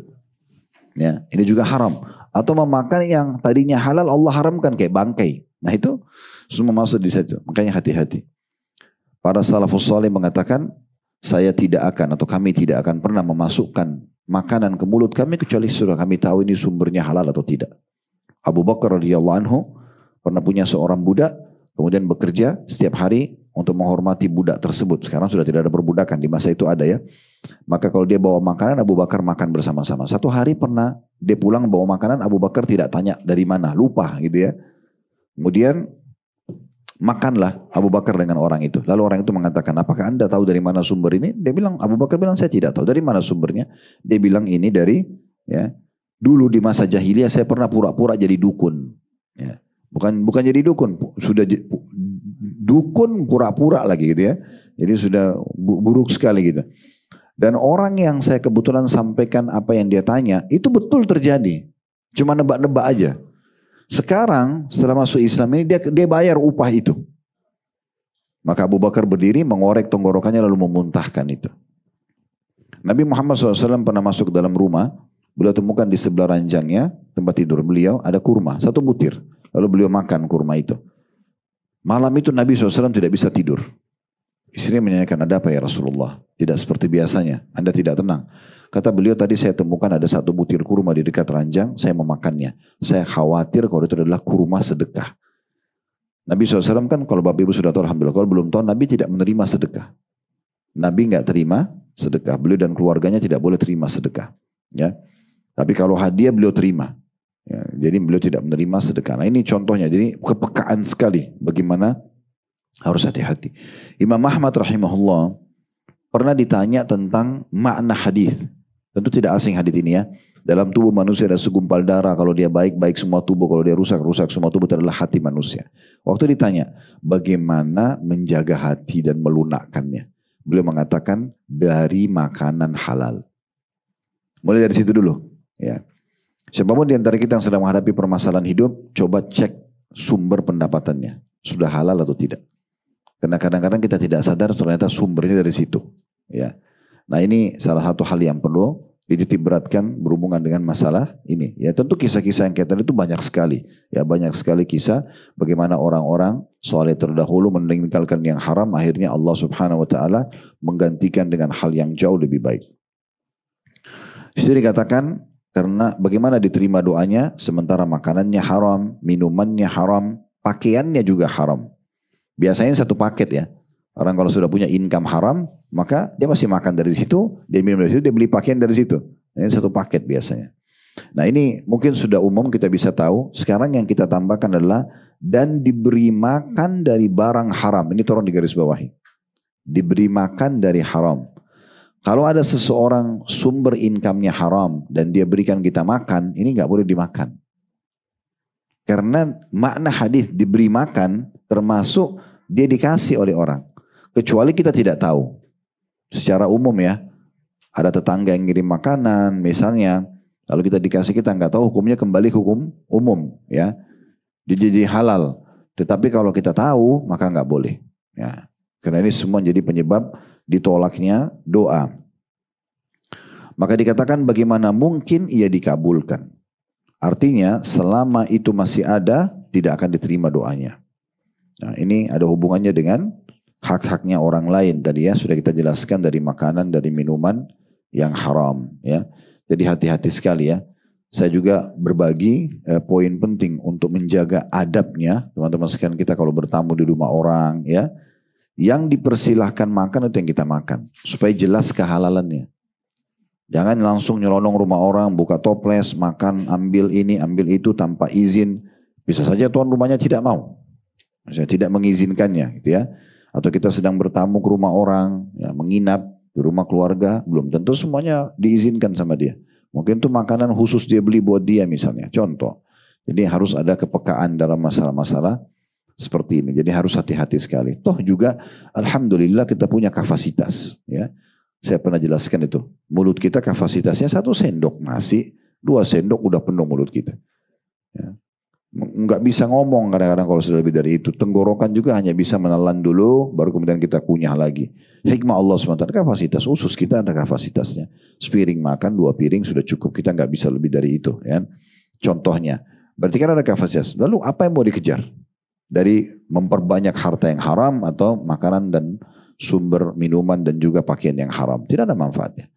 Speaker 1: Ya, ini juga haram. Atau memakan yang tadinya halal Allah haramkan kayak bangkai. Nah itu semua masuk di situ. Makanya hati-hati. Para salafus saleh mengatakan, saya tidak akan atau kami tidak akan pernah memasukkan makanan ke mulut kami kecuali sudah kami tahu ini sumbernya halal atau tidak. Abu Bakar radhiyallahu anhu pernah punya seorang budak, kemudian bekerja setiap hari untuk menghormati budak tersebut. Sekarang sudah tidak ada perbudakan, di masa itu ada ya. Maka kalau dia bawa makanan, Abu Bakar makan bersama-sama. Satu hari pernah dia pulang bawa makanan, Abu Bakar tidak tanya dari mana, lupa gitu ya. Kemudian makanlah Abu Bakar dengan orang itu. Lalu orang itu mengatakan, apakah anda tahu dari mana sumber ini? Dia bilang, Abu Bakar bilang, saya tidak tahu. Dari mana sumbernya? Dia bilang ini dari, ya, dulu di masa jahiliyah saya pernah pura-pura jadi dukun. Ya. Bukan jadi dukun, sudah dukun pura-pura lagi gitu ya. Jadi sudah buruk sekali gitu. Dan orang yang saya kebetulan sampaikan apa yang dia tanya, itu betul terjadi. Cuma nebak-nebak aja. Sekarang setelah masuk Islam ini dia bayar upah itu. Maka Abu Bakar berdiri mengorek tenggorokannya lalu memuntahkan itu. Nabi Muhammad SAW pernah masuk ke dalam rumah. Beliau temukan di sebelah ranjangnya tempat tidur beliau ada kurma, 1 butir. Lalu beliau makan kurma itu. Malam itu Nabi SAW tidak bisa tidur. Istrinya menanyakan, ada apa ya Rasulullah? Tidak seperti biasanya, Anda tidak tenang. Kata beliau, tadi saya temukan ada 1 butir kurma di dekat ranjang, saya memakannya. Saya khawatir kalau itu adalah kurma sedekah. Nabi SAW kan kalau Bapak Ibu sudah tahu, alhamdulillah. Kalau belum tahu, Nabi tidak menerima sedekah. Nabi nggak terima sedekah. Beliau dan keluarganya tidak boleh terima sedekah. Ya. Tapi kalau hadiah beliau terima. Ya, jadi beliau tidak menerima sedekah. Nah ini contohnya, jadi kepekaan sekali bagaimana harus hati-hati. Imam Ahmad rahimahullah pernah ditanya tentang makna hadis. Tentu tidak asing hadis ini ya. Dalam tubuh manusia ada segumpal darah. Kalau dia baik, baik semua tubuh. Kalau dia rusak, rusak semua tubuh. Itu adalah hati manusia. Waktu ditanya, bagaimana menjaga hati dan melunakkannya? Beliau mengatakan, dari makanan halal. Mulai dari situ dulu. Ya. Siapapun di antara kita yang sedang menghadapi permasalahan hidup, coba cek sumber pendapatannya. Sudah halal atau tidak. Karena kadang-kadang kita tidak sadar ternyata sumbernya dari situ. Ya. Nah ini salah satu hal yang perlu dititik beratkan berhubungan dengan masalah ini. Ya tentu kisah-kisah yang kayak tadi itu banyak sekali. Ya banyak sekali kisah bagaimana orang-orang soleh terdahulu meninggalkan yang haram. Akhirnya Allah subhanahu wa ta'ala menggantikan dengan hal yang jauh lebih baik. Jadi dikatakan karena bagaimana diterima doanya sementara makanannya haram, minumannya haram, pakaiannya juga haram. Biasanya 1 paket ya. Orang kalau sudah punya income haram, maka dia masih makan dari situ, dia minum dari situ, dia beli pakaian dari situ. Ini 1 paket biasanya. Nah ini mungkin sudah umum kita bisa tahu. Sekarang yang kita tambahkan adalah dan diberi makan dari barang haram. Ini tolong digaris bawahi. Diberi makan dari haram. Kalau ada seseorang sumber income-nya haram dan dia berikan kita makan, ini nggak boleh dimakan. Karena makna hadis diberi makan termasuk dia dikasih oleh orang. Kecuali kita tidak tahu. Secara umum ya, ada tetangga yang ngirim makanan misalnya, lalu kita dikasih kita nggak tahu hukumnya kembali hukum umum ya. jadi halal. Tetapi kalau kita tahu maka nggak boleh. Ya. Karena ini semua jadi penyebab ditolaknya doa. Maka dikatakan bagaimana mungkin ia dikabulkan. Artinya selama itu masih ada tidak akan diterima doanya. Nah ini ada hubungannya dengan hak-haknya orang lain. Tadi ya sudah kita jelaskan dari makanan, dari minuman yang haram. Ya. Jadi hati-hati sekali ya. Saya juga berbagi poin penting untuk menjaga adabnya. Teman-teman sekalian kita kalau bertamu di rumah orang ya. Yang dipersilahkan makan itu yang kita makan. Supaya jelas kehalalannya. Jangan langsung nyelonong rumah orang, buka toples, makan, ambil ini, ambil itu tanpa izin. Bisa saja tuan rumahnya tidak mau. Misalnya tidak mengizinkannya gitu ya. Atau kita sedang bertamu ke rumah orang, ya, menginap di rumah keluarga, belum tentu semuanya diizinkan sama dia. Mungkin itu makanan khusus dia beli buat dia misalnya, contoh. Jadi harus ada kepekaan dalam masalah-masalah seperti ini. Jadi harus hati-hati sekali. Toh juga alhamdulillah kita punya kapasitas ya. Saya pernah jelaskan itu. Mulut kita kapasitasnya 1 sendok nasi, 2 sendok udah penuh mulut kita. Ya. Nggak bisa ngomong kadang-kadang kalau sudah lebih dari itu. Tenggorokan juga hanya bisa menelan dulu, baru kemudian kita kunyah lagi. Hikmah Allah SWT, kapasitas usus kita ada kapasitasnya. Sepiring makan, 2 piring sudah cukup. Kita nggak bisa lebih dari itu. Ya. Contohnya. Berarti kan ada kapasitas. Lalu apa yang mau dikejar? Dari memperbanyak harta yang haram atau makanan dan sumber minuman dan juga pakaian yang haram. Tidak ada manfaatnya.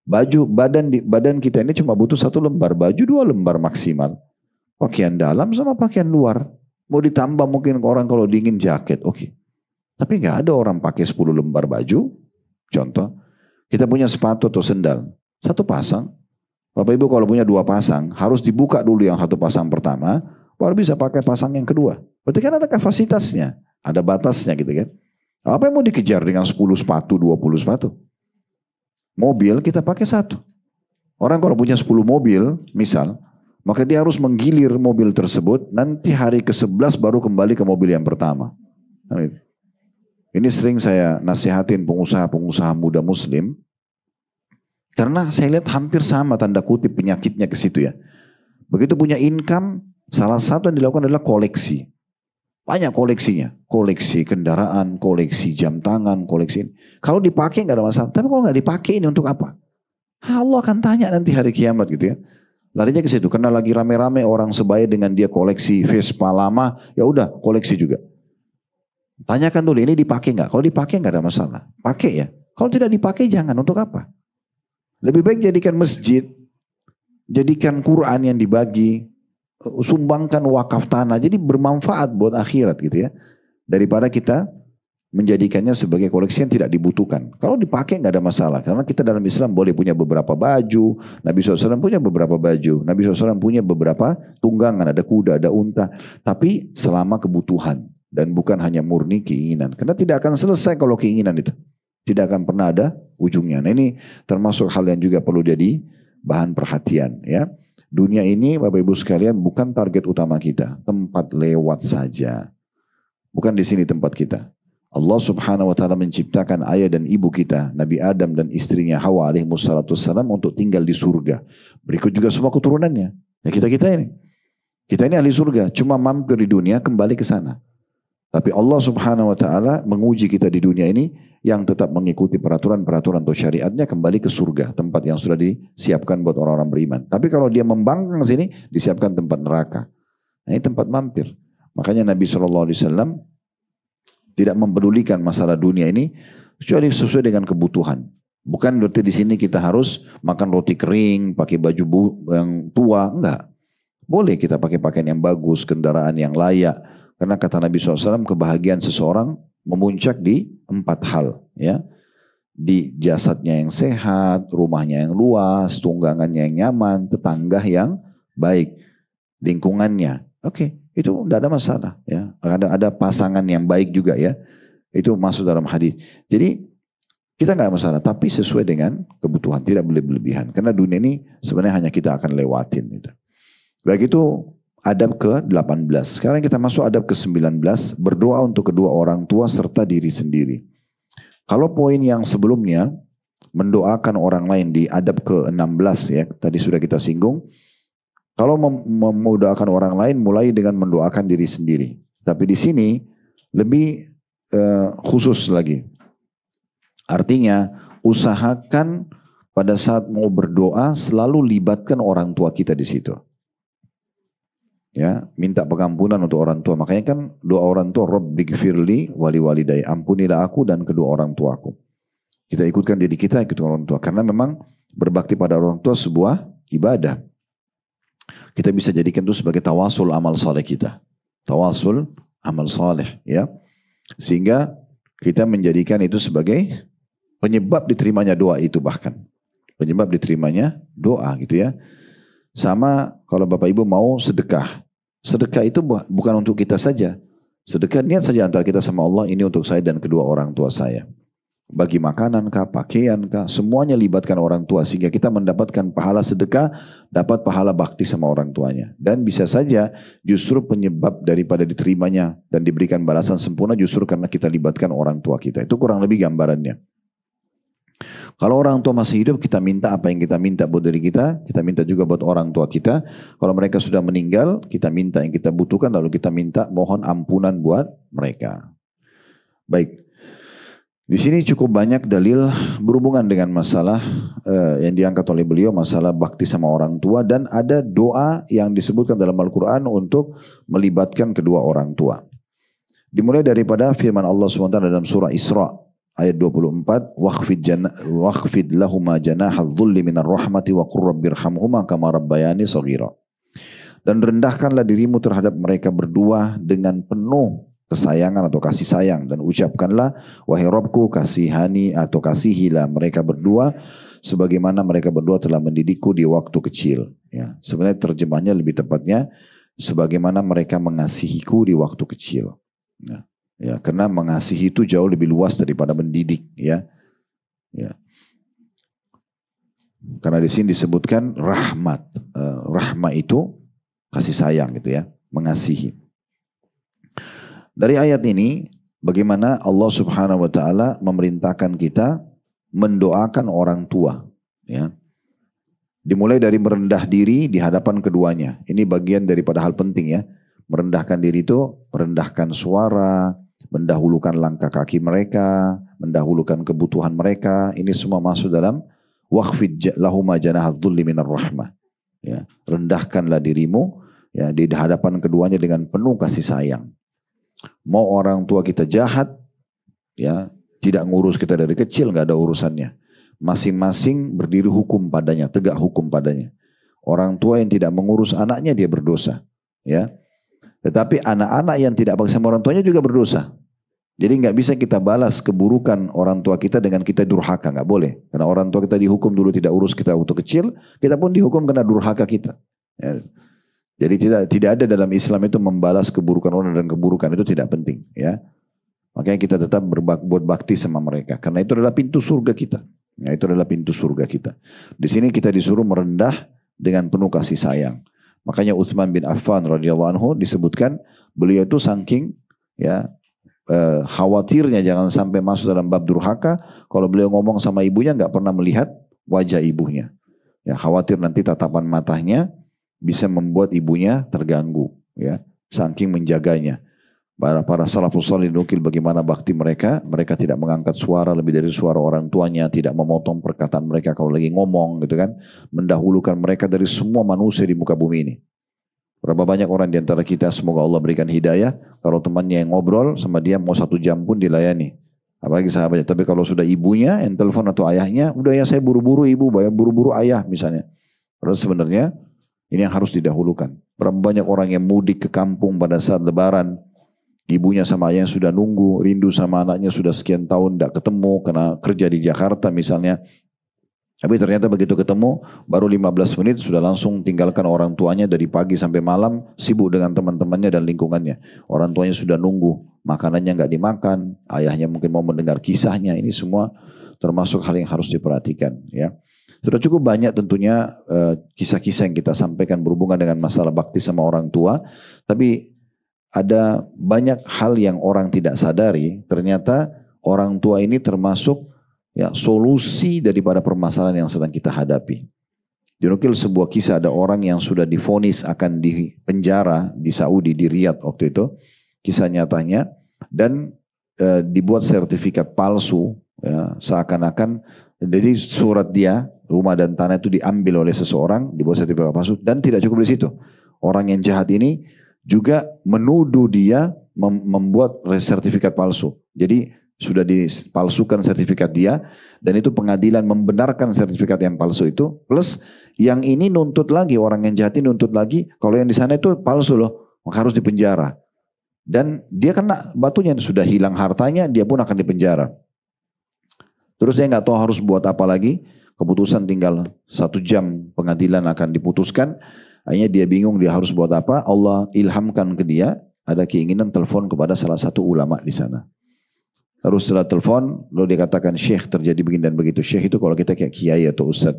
Speaker 1: Badan kita ini cuma butuh 1 lembar baju, 2 lembar maksimal. Pakaian dalam sama pakaian luar. Mau ditambah mungkin orang kalau dingin jaket, oke. Tapi nggak ada orang pakai 10 lembar baju. Contoh, kita punya sepatu atau sendal, 1 pasang. Bapak Ibu kalau punya 2 pasang, harus dibuka dulu yang 1 pasang pertama, baru bisa pakai pasang yang kedua. Berarti kan ada kapasitasnya, ada batasnya gitu kan. Apa yang mau dikejar dengan 10 sepatu, 20 sepatu? Mobil kita pakai 1. Orang kalau punya 10 mobil, misal, maka dia harus menggilir mobil tersebut, nanti hari ke-11 baru kembali ke mobil yang pertama. Ini sering saya nasihatin pengusaha-pengusaha muda muslim, karena saya lihat hampir sama tanda kutip penyakitnya ke situ ya. Begitu punya income, salah satu yang dilakukan adalah koleksi. Banyak koleksinya, koleksi kendaraan, koleksi jam tangan, koleksi ini. Kalau dipakai nggak ada masalah, tapi kalau nggak dipakai ini untuk apa? Allah akan tanya nanti hari kiamat gitu ya. Larinya ke situ, karena lagi rame-rame orang sebaya dengan dia koleksi Vespa lama, ya udah koleksi juga. Tanyakan dulu ini dipakai nggak? Kalau dipakai nggak ada masalah, pakai ya. Kalau tidak dipakai jangan, untuk apa? Lebih baik jadikan masjid, jadikan Quran yang dibagi. Sumbangkan wakaf tanah, jadi bermanfaat buat akhirat gitu ya, daripada kita menjadikannya sebagai koleksi yang tidak dibutuhkan. Kalau dipakai nggak ada masalah, karena kita dalam Islam boleh punya beberapa baju. Nabi SAW punya beberapa baju, Nabi SAW punya beberapa tunggangan, ada kuda, ada unta, tapi selama kebutuhan dan bukan hanya murni keinginan, karena tidak akan selesai kalau keinginan itu, tidak akan pernah ada ujungnya. Nah ini termasuk hal yang juga perlu jadi bahan perhatian ya. Dunia ini Bapak Ibu sekalian bukan target utama kita, tempat lewat saja. Bukan di sini tempat kita. Allah Subhanahu wa taala menciptakan ayah dan ibu kita, Nabi Adam dan istrinya Hawa alaihi wassalam untuk tinggal di surga. Berikut juga semua keturunannya. Ya kita-kita ini. Kita ini ahli surga, cuma mampir di dunia kembali ke sana. Tapi Allah Subhanahu wa taala menguji kita di dunia ini yang tetap mengikuti peraturan-peraturan atau syariatnya kembali ke surga, tempat yang sudah disiapkan buat orang-orang beriman. Tapi kalau dia membangkang sini, disiapkan tempat neraka. Nah, ini tempat mampir. Makanya Nabi SAW tidak mempedulikan masalah dunia ini kecuali sesuai dengan kebutuhan. Bukan berarti di sini kita harus makan roti kering, pakai baju yang tua, enggak. Boleh kita pakai pakaian yang bagus, kendaraan yang layak. Karena kata Nabi SAW, kebahagiaan seseorang memuncak di 4 hal. Ya. Di jasadnya yang sehat, rumahnya yang luas, tunggangannya yang nyaman, tetangga yang baik, lingkungannya. Oke, itu tidak ada masalah. Ya. Ada pasangan yang baik juga ya. Itu masuk dalam hadis. Jadi kita nggak masalah, tapi sesuai dengan kebutuhan, tidak boleh berlebihan. Karena dunia ini sebenarnya hanya kita akan lewatin. Gitu. Baik itu adab ke-18. Sekarang kita masuk adab ke-19. Berdoa untuk kedua orang tua serta diri sendiri. Kalau poin yang sebelumnya, mendoakan orang lain di adab ke-16 ya. Tadi sudah kita singgung. Kalau mendoakan orang lain mulai dengan mendoakan diri sendiri. Tapi di sini lebih khusus lagi. Artinya usahakan pada saat mau berdoa selalu libatkan orang tua kita di situ. Ya, minta pengampunan untuk orang tua. Makanya kan doa orang tua, Rabbighfirli wali walidayya, ampunilah aku dan kedua orang tuaku. Kita ikutkan diri kita, ikutkan orang tua. Karena memang berbakti pada orang tua sebuah ibadah. Kita bisa jadikan itu sebagai tawasul amal saleh kita. Tawasul amal saleh, ya. Sehingga kita menjadikan itu sebagai penyebab diterimanya doa itu bahkan. Penyebab diterimanya doa gitu ya. Sama kalau Bapak Ibu mau sedekah. Sedekah itu bukan untuk kita saja. Sedekah niat saja antara kita sama Allah, ini untuk saya dan kedua orang tua saya. Bagi makanan kah, pakaian kah, semuanya libatkan orang tua. Sehingga kita mendapatkan pahala sedekah, dapat pahala bakti sama orang tuanya. Dan bisa saja justru penyebab daripada diterimanya dan diberikan balasan sempurna justru karena kita libatkan orang tua kita. Itu kurang lebih gambarannya. Kalau orang tua masih hidup, kita minta apa yang kita minta buat diri kita minta juga buat orang tua kita. Kalau mereka sudah meninggal, kita minta yang kita butuhkan, lalu kita minta mohon ampunan buat mereka. Baik, di sini cukup banyak dalil berhubungan dengan masalah yang diangkat oleh beliau, masalah bakti sama orang tua, dan ada doa yang disebutkan dalam Al-Quran untuk melibatkan kedua orang tua. Dimulai daripada firman Allah SWT dalam surah Isra ayat 24, waqfid lahuma janaha dhulli minar rahmati wa qur rabbirhamhuma kama rabbayani shaghira. Dan rendahkanlah dirimu terhadap mereka berdua dengan penuh kesayangan atau kasih sayang, dan ucapkanlah, wahai Rabbku, kasihani atau kasihilah mereka berdua sebagaimana mereka berdua telah mendidikku di waktu kecil. Ya, sebenarnya terjemahnya lebih tepatnya sebagaimana mereka mengasihiku di waktu kecil. Ya, karena mengasihi itu jauh lebih luas daripada mendidik, ya. Ya. Karena di sini disebutkan rahmat. Rahmat itu kasih sayang gitu ya, mengasihi. Dari ayat ini bagaimana Allah Subhanahu wa taala memerintahkan kita mendoakan orang tua, ya. Dimulai dari merendah diri di hadapan keduanya. Ini bagian daripada hal penting ya. Merendahkan diri itu merendahkan suara, mendahulukan langkah kaki mereka, mendahulukan kebutuhan mereka. Ini semua masuk dalam waqfid lahuma janaha dhulli minar rahmah. Ya, rendahkanlah dirimu ya di hadapan keduanya dengan penuh kasih sayang. Mau orang tua kita jahat, ya tidak ngurus kita dari kecil, nggak ada urusannya. Masing-masing berdiri hukum padanya, tegak hukum padanya. Orang tua yang tidak mengurus anaknya dia berdosa, ya. Tetapi anak-anak yang tidak bakti sama orang tuanya juga berdosa. Jadi nggak bisa kita balas keburukan orang tua kita dengan kita durhaka, nggak boleh. Karena orang tua kita dihukum dulu tidak urus kita waktu kecil, kita pun dihukum karena durhaka kita. Ya. Jadi tidak ada dalam Islam itu membalas keburukan orang dan keburukan itu tidak penting, ya. Makanya kita tetap berbuat bakti sama mereka, karena itu adalah pintu surga kita. Ya, itu adalah pintu surga kita. Di sini kita disuruh merendah dengan penuh kasih sayang. Makanya Utsman bin Affan radhiyallahu anhu disebutkan beliau itu saking ya khawatirnya jangan sampai masuk dalam bab durhaka, kalau beliau ngomong sama ibunya nggak pernah melihat wajah ibunya. Ya, khawatir nanti tatapan matanya bisa membuat ibunya terganggu, ya. Saking menjaganya. Para salafus salih nukil bagaimana bakti mereka tidak mengangkat suara lebih dari suara orang tuanya, tidak memotong perkataan mereka kalau lagi ngomong gitu kan, mendahulukan mereka dari semua manusia di muka bumi ini. Berapa banyak orang di antara kita, semoga Allah berikan hidayah, kalau temannya yang ngobrol sama dia mau 1 jam pun dilayani, apalagi sahabatnya. Tapi kalau sudah ibunya yang telepon atau ayahnya, udah ya saya buru-buru ibu, buru-buru ayah misalnya. Padahal sebenarnya ini yang harus didahulukan. Berapa banyak orang yang mudik ke kampung pada saat lebaran, ibunya sama ayahnya sudah nunggu, rindu sama anaknya sudah sekian tahun tidak ketemu karena kerja di Jakarta misalnya. Tapi ternyata begitu ketemu baru 15 menit sudah langsung tinggalkan orang tuanya dari pagi sampai malam, sibuk dengan teman-temannya dan lingkungannya. Orang tuanya sudah nunggu, makanannya nggak dimakan, ayahnya mungkin mau mendengar kisahnya. Ini semua termasuk hal yang harus diperhatikan, ya. Sudah cukup banyak tentunya kisah-kisah yang kita sampaikan berhubungan dengan masalah bakti sama orang tua, tapi ada banyak hal yang orang tidak sadari, ternyata orang tua ini termasuk ya solusi daripada permasalahan yang sedang kita hadapi. Dinukil sebuah kisah ada orang yang sudah divonis akan dipenjara di Saudi, di Riyadh waktu itu. Kisah nyatanya. Dan dibuat sertifikat palsu. Ya, seakan-akan, jadi surat dia, rumah dan tanah itu diambil oleh seseorang, dibuat sertifikat palsu. Dan tidak cukup di situ. Orang yang jahat ini juga menuduh dia membuat sertifikat palsu. Jadi sudah dipalsukan sertifikat dia, dan itu pengadilan membenarkan sertifikat yang palsu itu, plus yang ini nuntut lagi, orang yang jahat ini nuntut lagi, kalau yang di sana itu palsu loh, maka harus dipenjara. Dan dia kena batunya, sudah hilang hartanya, dia pun akan dipenjara. Terus dia nggak tahu harus buat apa lagi, keputusan tinggal 1 jam pengadilan akan diputuskan, akhirnya dia bingung dia harus buat apa, Allah ilhamkan ke dia, ada keinginan telepon kepada salah satu ulama di sana. Terus setelah telepon, lalu dia katakan, Syekh terjadi begini dan begitu. Syekh itu kalau kita kayak kiai atau ustadz.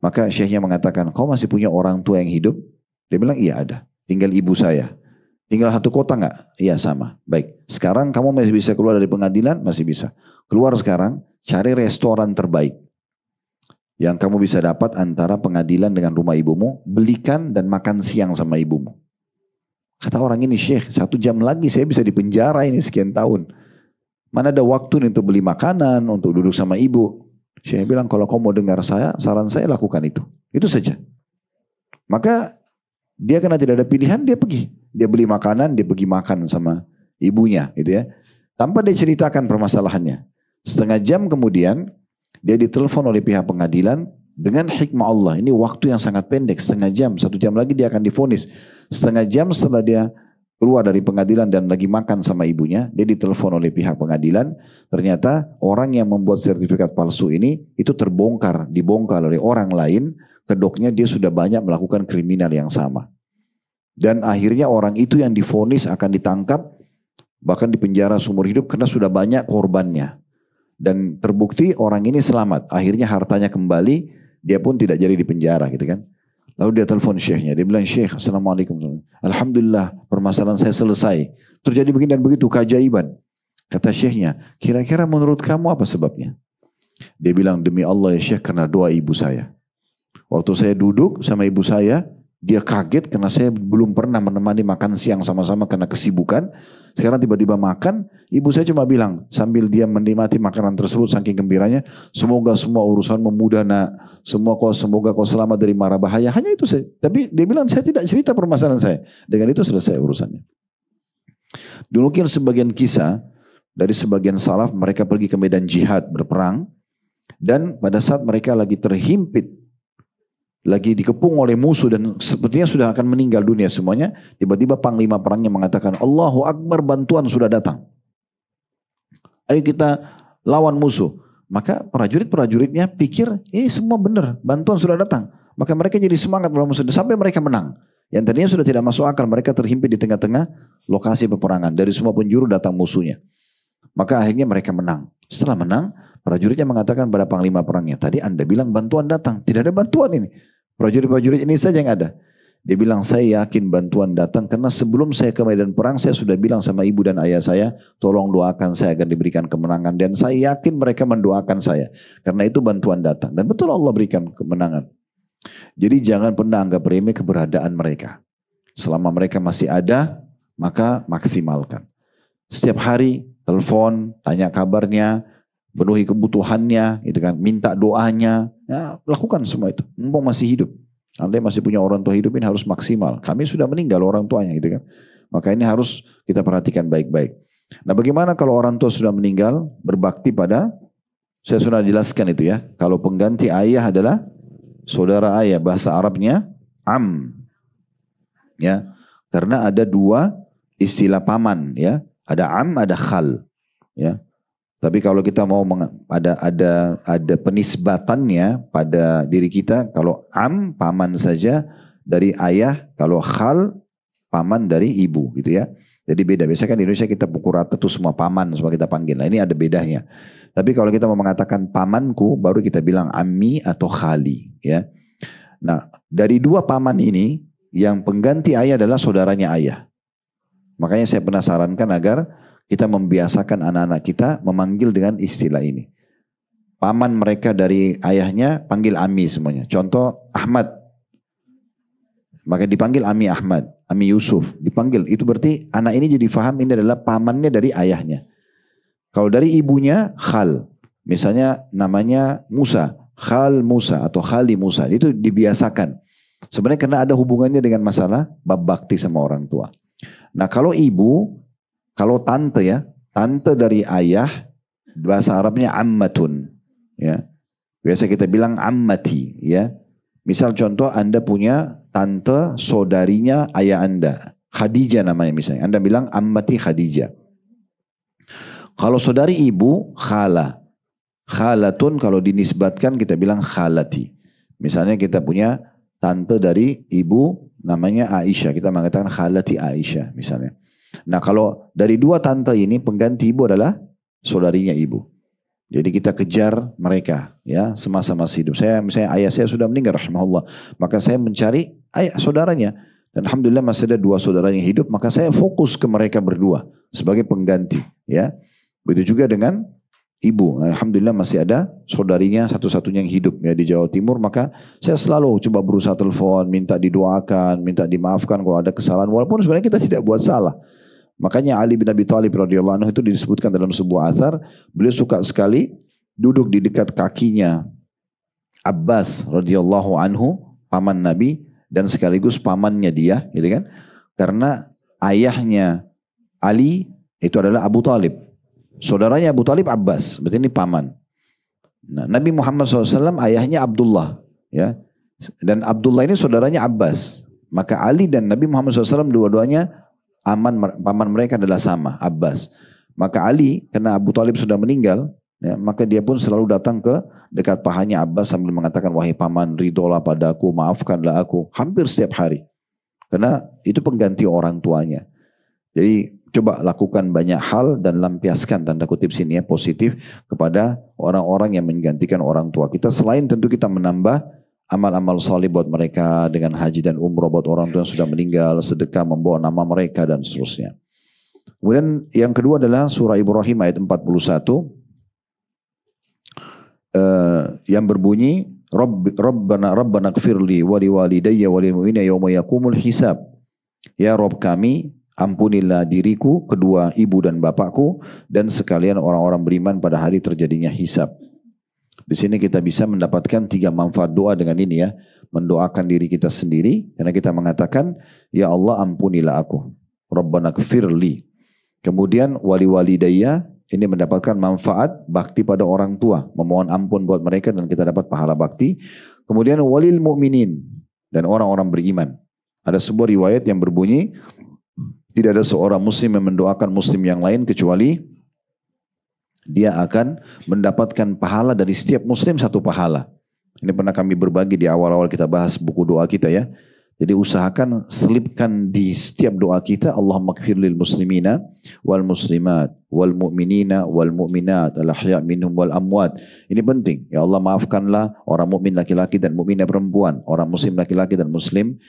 Speaker 1: Maka syekhnya mengatakan, kau masih punya orang tua yang hidup? Dia bilang, iya ada. Tinggal ibu saya. Tinggal 1 kota nggak? Iya sama. Baik. Sekarang kamu masih bisa keluar dari pengadilan? Masih bisa. Keluar sekarang, cari restoran terbaik. Yang kamu bisa dapat antara pengadilan dengan rumah ibumu. Belikan dan makan siang sama ibumu. Kata orang ini, Syekh 1 jam lagi saya bisa dipenjara ini sekian tahun. Mana ada waktu nih untuk beli makanan, untuk duduk sama ibu. Syekh bilang, kalau kau mau dengar saya, saran saya lakukan itu. Itu saja. Maka dia karena tidak ada pilihan, dia pergi. Dia beli makanan, dia pergi makan sama ibunya. Gitu ya. Tanpa dia ceritakan permasalahannya. 1/2 jam kemudian, dia ditelepon oleh pihak pengadilan dengan hikmah Allah. Ini waktu yang sangat pendek, 1/2 jam. 1 jam lagi dia akan divonis. 1/2 jam setelah dia keluar dari pengadilan dan lagi makan sama ibunya, dia ditelepon oleh pihak pengadilan. Ternyata orang yang membuat sertifikat palsu ini itu dibongkar oleh orang lain. Kedoknya dia sudah banyak melakukan kriminal yang sama. Dan akhirnya orang itu yang divonis akan ditangkap, bahkan dipenjara seumur hidup karena sudah banyak korbannya. Dan terbukti orang ini selamat. Akhirnya hartanya kembali, dia pun tidak jadi dipenjara gitu kan. Lalu dia telepon syekhnya, dia bilang, Syekh, Assalamualaikum. Alhamdulillah, permasalahan saya selesai. Terjadi begini dan begitu, keajaiban. Kata syekhnya, kira-kira menurut kamu apa sebabnya? Dia bilang, demi Allah ya Syekh, karena doa ibu saya. Waktu saya duduk sama ibu saya, dia kaget karena saya belum pernah menemani makan siang sama-sama karena kesibukan. Sekarang tiba-tiba makan, ibu saya cuma bilang sambil dia menikmati makanan tersebut saking gembiranya, semoga semua urusanmu mudah nak, semoga kau selamat dari mara bahaya. Hanya itu saja. Tapi dia bilang saya tidak cerita permasalahan saya. Dengan itu selesai urusannya. Dulu mungkin sebagian kisah dari sebagian salaf, mereka pergi ke medan jihad berperang, dan pada saat mereka lagi terhimpit, lagi dikepung oleh musuh dan sepertinya sudah akan meninggal dunia semuanya, tiba-tiba panglima perangnya mengatakan, Allahu Akbar, bantuan sudah datang. Ayo kita lawan musuh. Maka prajurit-prajuritnya pikir, semua benar, bantuan sudah datang. Maka mereka jadi semangat melawan musuh sampai mereka menang. Yang tadinya sudah tidak masuk akal, mereka terhimpit di tengah-tengah lokasi peperangan. Dari semua penjuru datang musuhnya. Maka akhirnya mereka menang. Setelah menang, prajuritnya mengatakan pada panglima perangnya, tadi Anda bilang bantuan datang, tidak ada bantuan ini. Prajurit-prajurit ini saja yang ada. Dia bilang, saya yakin bantuan datang karena sebelum saya ke medan perang, saya sudah bilang sama ibu dan ayah saya, tolong doakan saya agar diberikan kemenangan. Dan saya yakin mereka mendoakan saya. Karena itu bantuan datang. Dan betul Allah berikan kemenangan. Jadi jangan pernah anggap remeh keberadaan mereka. Selama mereka masih ada, maka maksimalkan. Setiap hari, telepon, tanya kabarnya, penuhi kebutuhannya, gitu kan, minta doanya, ya, lakukan semua itu. Mumpung masih hidup. Anda masih punya orang tua hidup ini harus maksimal. Kami sudah meninggal orang tuanya, gitu kan. Maka ini harus kita perhatikan baik-baik. Nah, bagaimana kalau orang tua sudah meninggal, berbakti pada, saya sudah jelaskan itu ya. Kalau pengganti ayah adalah saudara ayah, bahasa Arabnya am, ya, karena ada 2 istilah paman, ya, ada am, ada khal, ya. Tapi kalau kita mau ada penisbatannya pada diri kita, kalau am paman saja dari ayah, kalau khal paman dari ibu, gitu ya. Jadi beda. Biasanya kan di Indonesia kita pukul rata tuh semua paman, semua kita panggil. Nah ini ada bedanya. Tapi kalau kita mau mengatakan pamanku, baru kita bilang ammi atau khali, ya. Nah dari 2 paman ini, yang pengganti ayah adalah saudaranya ayah. Makanya saya pernah sarankan agar kita membiasakan anak-anak kita memanggil dengan istilah ini. paman mereka dari ayahnya panggil Ami semuanya. Contoh Ahmad, maka dipanggil Ami Ahmad, Ami Yusuf, dipanggil. Itu berarti anak ini jadi faham ini adalah pamannya dari ayahnya. Kalau dari ibunya Khal, misalnya namanya Musa, Khal Musa atau Khali Musa, itu dibiasakan. Sebenarnya karena ada hubungannya dengan masalah bab bakti sama orang tua. Nah kalau ibu, kalau tante ya, tante dari ayah, bahasa Arabnya ammatun. Ya. Biasa kita bilang ammati. Ya. Misal contoh Anda punya tante saudarinya ayah Anda. Khadijah namanya misalnya. Anda bilang ammati Khadijah. Kalau saudari ibu, khala. Khalatun kalau dinisbatkan kita bilang khalati. Misalnya kita punya tante dari ibu namanya Aisyah. Kita mengatakan khalati Aisyah misalnya. Nah kalau dari dua tante ini pengganti ibu adalah saudarinya ibu. Jadi kita kejar mereka ya semasa masih hidup. Saya misalnya ayah saya sudah meninggal rahimahullah. Maka saya mencari ayah saudaranya. Dan alhamdulillah masih ada dua saudaranya yang hidup. Maka saya fokus ke mereka berdua sebagai pengganti. Ya, begitu juga dengan ibu, alhamdulillah masih ada saudarinya satu-satunya yang hidup ya di Jawa Timur, maka saya selalu coba berusaha telepon, minta didoakan, minta dimaafkan kalau ada kesalahan, walaupun sebenarnya kita tidak buat salah. Makanya Ali bin Abi Thalib radhiyallahu anhu itu disebutkan dalam sebuah athar, beliau suka sekali duduk di dekat kakinya Abbas radhiyallahu anhu, paman Nabi dan sekaligus pamannya dia, gitu kan? Karena ayahnya Ali itu adalah Abu Thalib. Saudaranya Abu Thalib Abbas, berarti ini paman. Nah, Nabi Muhammad SAW ayahnya Abdullah, ya, dan Abdullah ini saudaranya Abbas. Maka Ali dan Nabi Muhammad SAW dua-duanya paman mereka adalah sama, Abbas. Maka Ali karena Abu Thalib sudah meninggal, ya, maka dia pun selalu datang ke dekat pahanya Abbas sambil mengatakan, wahai paman, ridholah padaku, maafkanlah aku, hampir setiap hari. Karena itu pengganti orang tuanya. Jadi coba lakukan banyak hal dan lampiaskan tanda kutip sini ya positif kepada orang-orang yang menggantikan orang tua kita. Selain tentu kita menambah amal-amal salih buat mereka dengan haji dan umroh buat orang tua yang sudah meninggal, sedekah membawa nama mereka dan seterusnya. Kemudian yang kedua adalah surah Ibrahim ayat 41 yang berbunyi Rabbana gfirli wa liwalidayya wa lil mu'minina yauma yaqumul hisab. Ya Rabb kami, ampunilah diriku, kedua ibu dan bapakku, dan sekalian orang-orang beriman pada hari terjadinya hisab. Di sini kita bisa mendapatkan 3 manfaat doa dengan ini ya. Mendoakan diri kita sendiri, karena kita mengatakan, ya Allah ampunilah aku. Rabbana gfirli. Kemudian wali walidayya, ini mendapatkan manfaat bakti pada orang tua. Memohon ampun buat mereka dan kita dapat pahala bakti. Kemudian walil mu'minin, dan orang-orang beriman. Ada sebuah riwayat yang berbunyi, tidak ada seorang muslim yang mendoakan muslim yang lain kecuali dia akan mendapatkan pahala dari setiap muslim 1 pahala. Ini pernah kami berbagi di awal-awal kita bahas buku doa kita ya. Jadi usahakan selipkan di setiap doa kita, Allahumma gfir lil muslimina wal muslimat wal mu'minina wal mu'minat al ahya' minhum wal amwat. Ini penting. Ya Allah maafkanlah orang mukmin laki-laki dan mukminah perempuan, orang muslim laki-laki dan muslim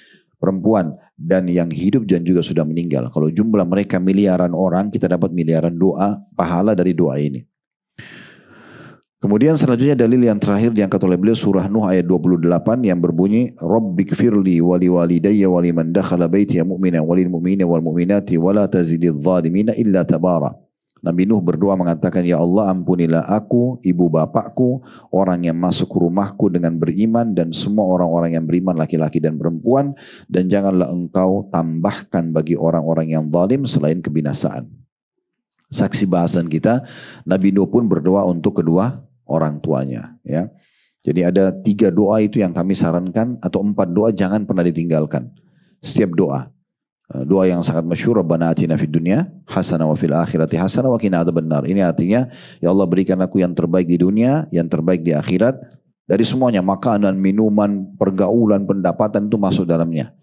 Speaker 1: perempuan, dan yang hidup dan juga sudah meninggal. Kalau jumlah mereka miliaran orang, kita dapat miliaran doa, pahala dari doa ini. Kemudian selanjutnya dalil yang terakhir diangkat oleh beliau surah Nuh ayat 28 yang berbunyi Rabbighfirli wa liwalidayya wa liman dakhala baitiya mu'minan walil mu'minina wal mu'minati wa la tazididz zalimina illa tabara. Nabi Nuh berdoa mengatakan, ya Allah ampunilah aku, ibu bapakku, orang yang masuk rumahku dengan beriman dan semua orang-orang yang beriman laki-laki dan perempuan, dan janganlah engkau tambahkan bagi orang-orang yang zalim selain kebinasaan. Saksi bahasan kita, Nabi Nuh pun berdoa untuk kedua orang tuanya. Ya. Jadi ada 3 doa itu yang kami sarankan, atau 4 doa jangan pernah ditinggalkan. Setiap doa. Doa yang sangat masyhur, Rabbana atina fid dunya hasanah wa fil akhirati hasanah wa qina adzabannar. Ini artinya, ya Allah berikan aku yang terbaik di dunia, yang terbaik di akhirat. Dari semuanya, makanan, minuman, pergaulan, pendapatan itu masuk dalamnya.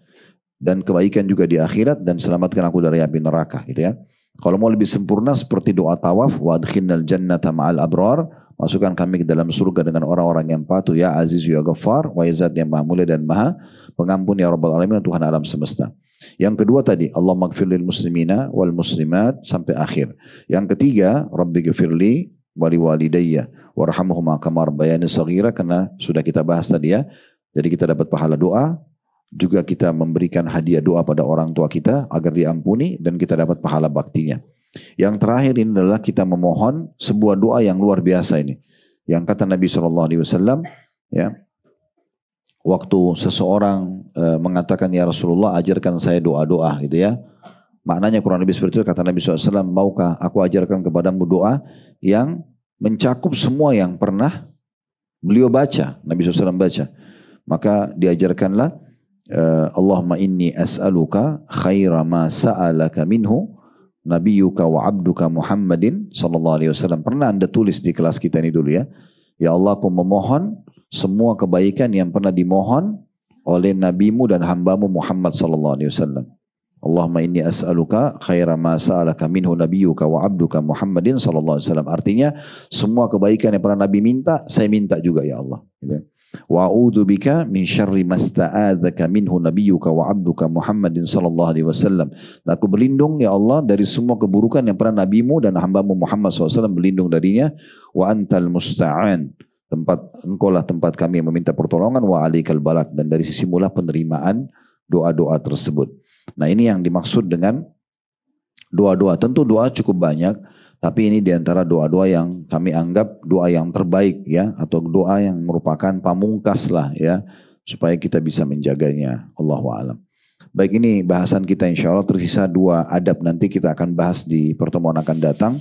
Speaker 1: Dan kebaikan juga di akhirat, dan selamatkan aku dari api neraka, gitu ya. Kalau mau lebih sempurna seperti doa tawaf, wa adkhilnal jannata ma'al abrar, masukkan kami ke dalam surga dengan orang-orang yang patuh, ya Aziz ya Ghaffar, wa Izzat yang maha mulia dan maha pengampun, ya Rabbal Alamin, Tuhan alam semesta. Yang kedua tadi, Allahumma gfir lil muslimina wal muslimat sampai akhir. Yang ketiga, Rabbi gfirli, wali walidayya warhamhuma kama rabbayani shaghira, karena sudah kita bahas tadi ya. Jadi kita dapat pahala doa, juga kita memberikan hadiah doa pada orang tua kita agar diampuni, dan kita dapat pahala baktinya. Yang terakhir ini adalah kita memohon sebuah doa yang luar biasa ini. Yang kata Nabi SAW, ya, waktu seseorang mengatakan, ya Rasulullah ajarkan saya doa-doa gitu ya. Maknanya kurang lebih seperti itu, kata Nabi SAW, maukah aku ajarkan kepadamu doa yang mencakup semua yang pernah beliau baca, Nabi SAW baca. Maka diajarkanlah, Allahumma inni as'aluka khaira ma sa'alaka minhu nabiyuka wa abduka Muhammadin sallallahu alaihi wasallam. Pernah Anda tulis di kelas kita ini dulu ya. Ya Allah, aku memohon semua kebaikan yang pernah dimohon oleh nabimu dan hambamu Muhammad sallallahu alaihi wasallam. Allahumma inni as'aluka khaira ma sa'alaka minhu nabiyyuka wa abduka Muhammadin sallallahu alaihi wasallam. Artinya semua kebaikan yang pernah Nabi minta, saya minta juga ya Allah. Wa a'udzu bika min syarri masta'adzaka minhu nabiyyuka wa abduka Muhammadin sallallahu alaihi wasallam. Dan aku berlindung ya Allah dari semua keburukan yang pernah nabimu dan hambamu Muhammad SAW berlindung darinya. Wa antal musta'an, engkaulah tempat kami yang meminta pertolongan, wa alaikal balak, dan dari sisi mula penerimaan doa-doa tersebut. Nah, ini yang dimaksud dengan doa-doa. Tentu doa cukup banyak, tapi ini diantara doa-doa yang kami anggap doa yang terbaik ya, atau doa yang merupakan pamungkas lah ya, supaya kita bisa menjaganya. Allahu a'lam. Baik, ini bahasan kita insya Allah. Tersisa 2 adab, nanti kita akan bahas di pertemuan akan datang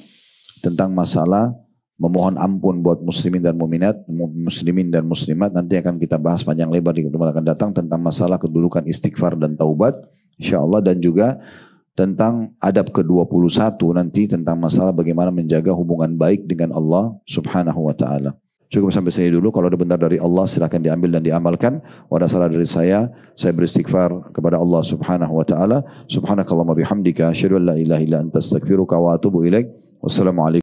Speaker 1: tentang masalah memohon ampun buat muslimin dan muslimat. Nanti akan kita bahas panjang lebar di pertemuan akan datang tentang masalah kedudukan istighfar dan taubat insyaallah, dan juga tentang adab ke-21 nanti tentang masalah bagaimana menjaga hubungan baik dengan Allah Subhanahu wa taala. Cukup sampai sini dulu. Kalau ada benar dari Allah silakan diambil dan diamalkan. Kalau ada salah dari saya beristighfar kepada Allah Subhanahu wa taala. Subhanakallahumma bihamdika asyhadu an la ilaha illa anta astaghfiruka wa atubu ilaik. Wassalamualaikum